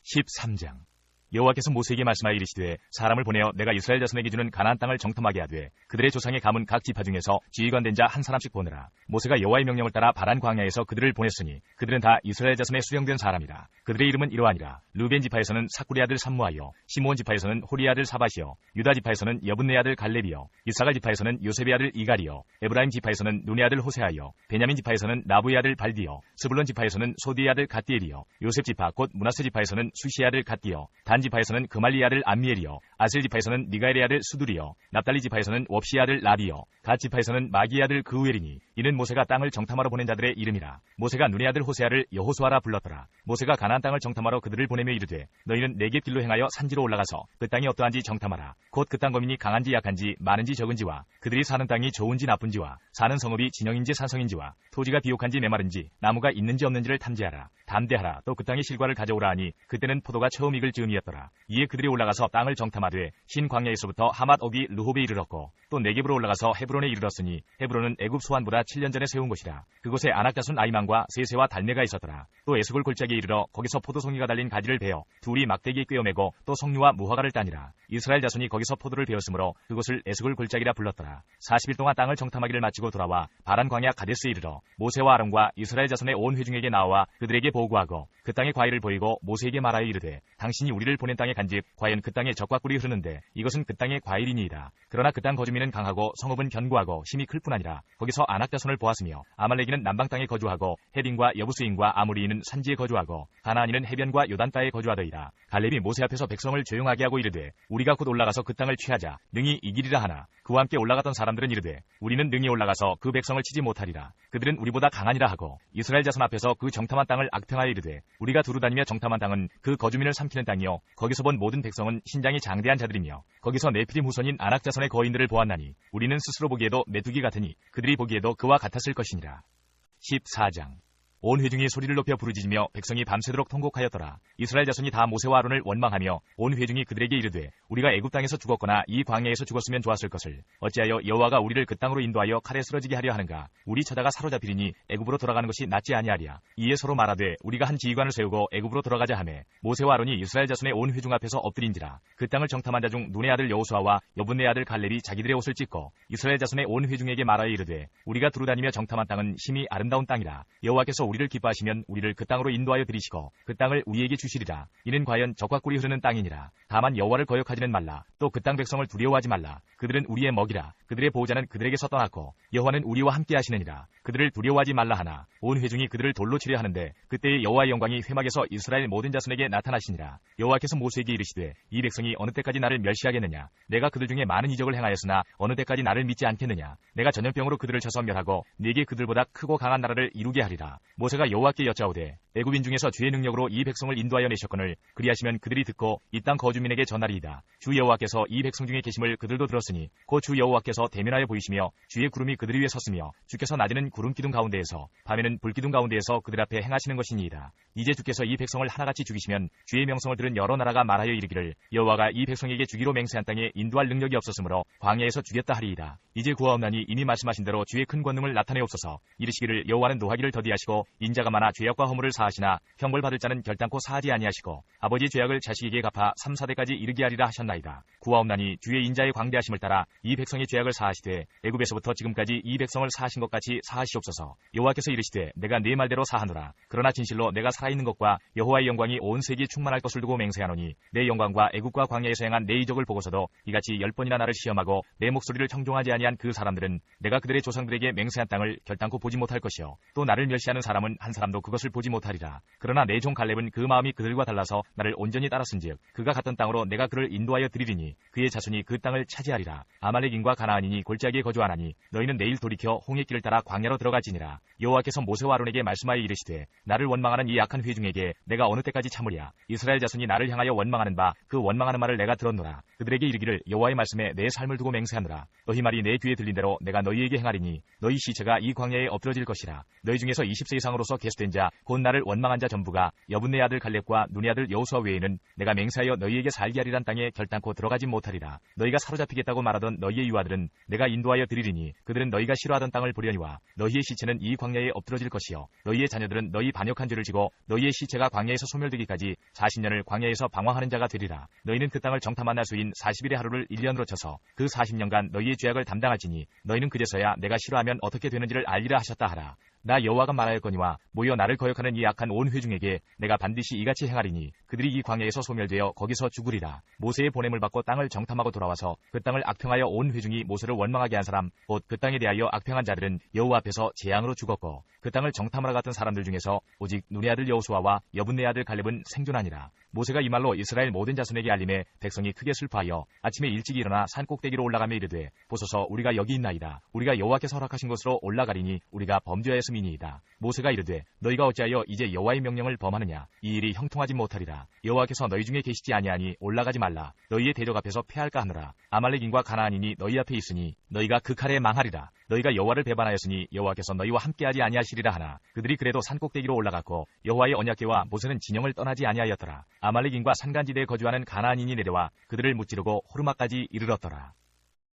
13장. 여호와께서 모세에게 말씀하여 이르시되 사람을 보내어 내가 이스라엘 자손에게 주는 가나안 땅을 정탐하게 하되 그들의 조상의 가문 각 지파 중에서 지휘관 된 자 한 사람씩 보내라. 모세가 여호와의 명령을 따라 바란 광야에서 그들을 보냈으니 그들은 다 이스라엘 자손의 수령된 사람이라. 그들의 이름은 이러하니라. 르벤 지파에서는 사쿠리 아들 삼무아여, 시므온 지파에서는 호리 아들 사밧이여, 유다 지파에서는 여분네 아들 갈렙이여, 이사갈 지파에서는 요셉의 아들 이갈이여, 에브라임 지파에서는 눈의 아들 호세아여, 베냐민 지파에서는 나부의 아들 발디여, 스불론 지파에서는 소디의 아들 갓디엘이여, 요셉 지파 곧 므낫세 지파에서는 수시의 아들 갓디여, 단 지파에서는 그말리의 아들 암미엘이여, 아셀 지파에서는 미가엘의 아들 수두리여, 납달리 지파에서는 옵시의 아들 라비여, 갓 지파에서는 마기의 아들 그우엘이니 이는 모세가 땅을 정탐하러 보낸 자들의 이름이라. 모세가 눈의 아들 호세아를 여호수아라 불렀더라. 모세가 가나안 땅을 정탐하러 그들을 보내며 말하며 이르되 너희는 내게 길로 행하여 산지로 올라가서 그 땅이 어떠한지 정탐하라. 곧 그 땅 거민이 강한지 약한지 많은지 적은지와 그들이 사는 땅이 좋은지 나쁜지와 사는 성읍이 진영인지 산성인지와 토지가 비옥한지 메마른지 나무가 있는지 없는지를 탐지하라. 담대하라. 또 그 땅의 실과를 가져오라 하니 그때는 포도가 처음 익을 즈음이었더라. 이에 그들이 올라가서 땅을 정탐하되 신 광야에서부터 하맛 어기 르홉에 이르렀고 또 네겝으로 올라가서 헤브론에 이르렀으니 헤브론은 애굽 소환보다 7년 전에 세운 곳이라. 그곳에 아낙 자손 아이만과 세세와 달메가 있었더라. 또 에스골 골짜기에 이르러 거기서 포도송이가 달린 가지를 베어 둘이 막대기에 꿰어매고 또 석류와 무화과를 따니라. 이스라엘 자손이 거기서 포도를 베었으므로 그곳을 에스골 골짜기라 불렀더라. 40일 동안 땅을 정탐하기를 마치고 돌아와 바란 광야 가데스에 이르러 모세와 아론과 이스라엘 자손의 온 회중에게 나와 그들에게 보고하고 그 땅의 과일을 보이고 모세에게 말하여 이르되 당신이 우리를 보낸 땅의 간집 과연 그 땅에 적과 꿀이 흐르는데 이것은 그 땅의 과일이니이다. 그러나 그 땅 거주민은 강하고 성읍은 견고하고 힘이 클 뿐 아니라 거기서 아낙 자손을 보았으며 아말렉이는 남방 땅에 거주하고 헤딘과 여부스인과 아무리인은 산지에 거주하고 가나안인은 해변과 요단가에 거주하더이다. 갈렙이 모세 앞에서 백성을 조용하게 하고 이르되 우리가 곧 올라가서 그 땅을 취하자 능히 이기리라 하나 그와 함께 올라갔던 사람들은 이르되 우리는 능히 올라가서 그 백성을 치지 못하리라. 그들은 우리보다 강하니라 하고 이스라엘 자손 앞에서 그 정탐한 땅을 악평하여 이르되 우리가 두루 다니며 정탐한 땅은 그 거주민을 삼키는 땅이요 거기서 본 모든 백성은 신장이 장대한 자들이며 거기서 네피림 후손인 아낙 자손의 거인들을 보았나니 우리는 스스로 보기에도 메뚜기 같으니 그들이 보기에도 그와 같았을 것이니라. 14장 온 회중이 소리를 높여 부르짖으며 백성이 밤새도록 통곡하였더라. 이스라엘 자손이 다 모세와 아론을 원망하며 온 회중이 그들에게 이르되 우리가 애굽 땅에서 죽었거나 이 광야에서 죽었으면 좋았을 것을 어찌하여 여호와가 우리를 그 땅으로 인도하여 칼에 쓰러지게 하려 하는가. 우리 처자가 사로잡히리니 애굽으로 돌아가는 것이 낫지 아니하리야. 이에 서로 말하되 우리가 한 지휘관을 세우고 애굽으로 돌아가자 하매 모세와 아론이 이스라엘 자손의 온 회중 앞에서 엎드린지라. 그 땅을 정탐한 자 중 눈의 아들 여호수아와 여분네 아들 갈렙이 자기들의 옷을 찢고 이스라엘 자손의 온 회중에게 말하여 이르되 우리가 두루 다니며 정탐한 땅은 심히 아름다운 땅이라. 여호와께서 우리를 기뻐하시면 우리를 그 땅으로 인도하여 들이시고 그 땅을 우리에게 주시리라. 이는 과연 적과 꿀이 흐르는 땅이니라. 다만 여호와를 거역하지는 말라. 또 그 땅 백성을 두려워하지 말라. 그들은 우리의 먹이라. 그들의 보호자는 그들에게서 떠났고 여호와는 우리와 함께 하시느니라. 그들을 두려워하지 말라 하나 온 회중이 그들을 돌로 치려 하는데 그때의 여호와의 영광이 회막에서 이스라엘 모든 자손에게 나타나시니라. 여호와께서 모세에게 이르시되 이 백성이 어느 때까지 나를 멸시하겠느냐. 내가 그들 중에 많은 이적을 행하였으나 어느 때까지 나를 믿지 않겠느냐. 내가 전염병으로 그들을 쳐서 멸하고 네게 그들보다 크고 강한 나라를 이루게 하리라. 모세가 여호와께 여짜오되 애굽인 중에서 주의 능력으로 이 백성을 인도하여 내셨거늘 그리하시면 그들이 듣고 이 땅 거주민에게 전하리이다. 주 여호와께서 이 백성 중에 계심을 그들도 들었으니 곧 주 여호와께서 대면하여 보이시며 주의 구름이 그들 위에 섰으며 주께서 낮에는 구름 기둥 가운데에서 밤에는 불 기둥 가운데에서 그들 앞에 행하시는 것이니이다. 이제 주께서 이 백성을 하나같이 죽이시면 주의 명성을 들은 여러 나라가 말하여 이르기를 여호와가 이 백성에게 주기로 맹세한 땅에 인도할 능력이 없었으므로 광야에서 죽였다 하리이다. 이제 구하옵나니 이미 말씀하신 대로 주의 큰 권능을 나타내옵소서. 이르시기를 여호와는 노하기를 더디하시고 인자가 많아 죄악과 허물을 사하시나 형벌 받을 자는 결단코 사하지 아니하시고 아버지의 죄악을 자식에게 갚아 3, 4대까지 이르게 하리라 하셨나이다. 구하옵나니 주의 인자의 광대하심을 따라 이 백성의 죄악을 사하시되 애굽에서부터 지금까지 이 백성을 사하신 것 같이 사하시옵소서. 여호와께서 이르시되 내가 네 말대로 사하노라. 그러나 진실로 내가 살아있는 것과 여호와의 영광이 온 세계에 충만할 것을 두고 맹세하노니 내 영광과 애굽과 광야에서 행한 내 이적을 보고서도 이같이 10번이나 나를 시험하고 내 목소리를 청종하지 아니한 그 사람들은 내가 그들의 조상들에게 맹세한 땅을 결단코 보지 못할 것이요 또 나를 멸시하는 사람은 한 사람도 그것을 보지 못하리라. 그러나 내 종 갈렙은 그 마음이 그들과 달라서 나를 온전히 따랐은즉 그가 갔던 땅으로 내가 그를 인도하여 드리리니 그의 자손이 그 땅을 차지하리라. 아말렉인과 가나안인이 골짜기에 거주하나니 너희는 내일 돌이켜 홍해 길을 따라 광야로 들어가지니라. 여호와께서 모세와 아론에게 말씀하여 이르시되 나를 원망하는 이 악한 회중에게 내가 어느 때까지 참으랴. 이스라엘 자손이 나를 향하여 원망하는 바 그 원망하는 말을 내가 들었노라. 그들에게 이르기를 여호와의 말씀에 내 삶을 두고 맹세하노라. 너희 말이 내 귀에 들린 대로 내가 너희에게 행하리니 너희 시체가 이 광야에 엎드러질 것이라. 너희 중에서 20세 이상으로서 계수된 자 곧 나를 원망한 자 전부가 여분네 아들 갈렙과 눈의 아들 여호수아 외에는 내가 맹세하여 너희에게 살게 하리란 땅에 결단코 들어가지 못하리라. 너희가 사로잡히겠다고 말하던 너희의 유아들은 내가 인도하여 드리리니 그들은 너희가 싫어하던 땅을 보려니와 너희의 시체는 이 광야에 엎드러질 것이요 너희의 자녀들은 너희 반역한 죄를 지고 너희의 시체가 광야에서 소멸되기까지 40년을 광야에서 방황하는 자가 되리라. 너희는 그 땅을 정탐한 날 수인 40일의 하루를 1년으로 쳐서 그 40년간 너희의 죄악을 담당할지니 너희는 그제서야 내가 싫어하면 어떻게 되는지를 알리라 하셨다 하라. 나 여호와가 말하였거니와 모여 나를 거역하는 이 악한 온 회중에게 내가 반드시 이같이 행하리니 그들이 이 광야에서 소멸되어 거기서 죽으리라. 모세의 보냄을 받고 땅을 정탐하고 돌아와서 그 땅을 악평하여 온 회중이 모세를 원망하게 한 사람 곧 그 땅에 대하여 악평한 자들은 여호와 앞에서 재앙으로 죽었고 그 땅을 정탐하러 갔던 사람들 중에서 오직 눈의 아들 여호수아와 여분네 아들 갈렙은 생존하니라. 모세가 이 말로 이스라엘 모든 자손에게 알림해 백성이 크게 슬퍼하여 아침에 일찍 일어나 산 꼭대기로 올라가며 이르되 보소서 우리가 여기 있나이다. 우리가 여호와께서 허락하신 곳으로 올라가리니 우리가 범죄하였음이니이다. 모세가 이르되 너희가 어찌하여 이제 여호와의 명령을 범하느냐. 이 일이 형통하지 못하리라. 여호와께서 너희 중에 계시지 아니하니 올라가지 말라. 너희의 대적 앞에서 패할까 하노라. 아말렉인과 가나안인이 너희 앞에 있으니 너희가 그 칼에 망하리라. 너희가 여호와를 배반하였으니 여호와께서 너희와 함께하지 아니하시리라 하나 그들이 그래도 산꼭대기로 올라갔고 여호와의 언약궤와 모세는 진영을 떠나지 아니하였더라. 아말렉인과 산간지대에 거주하는 가나안인이 내려와 그들을 무찌르고 호르마까지 이르렀더라.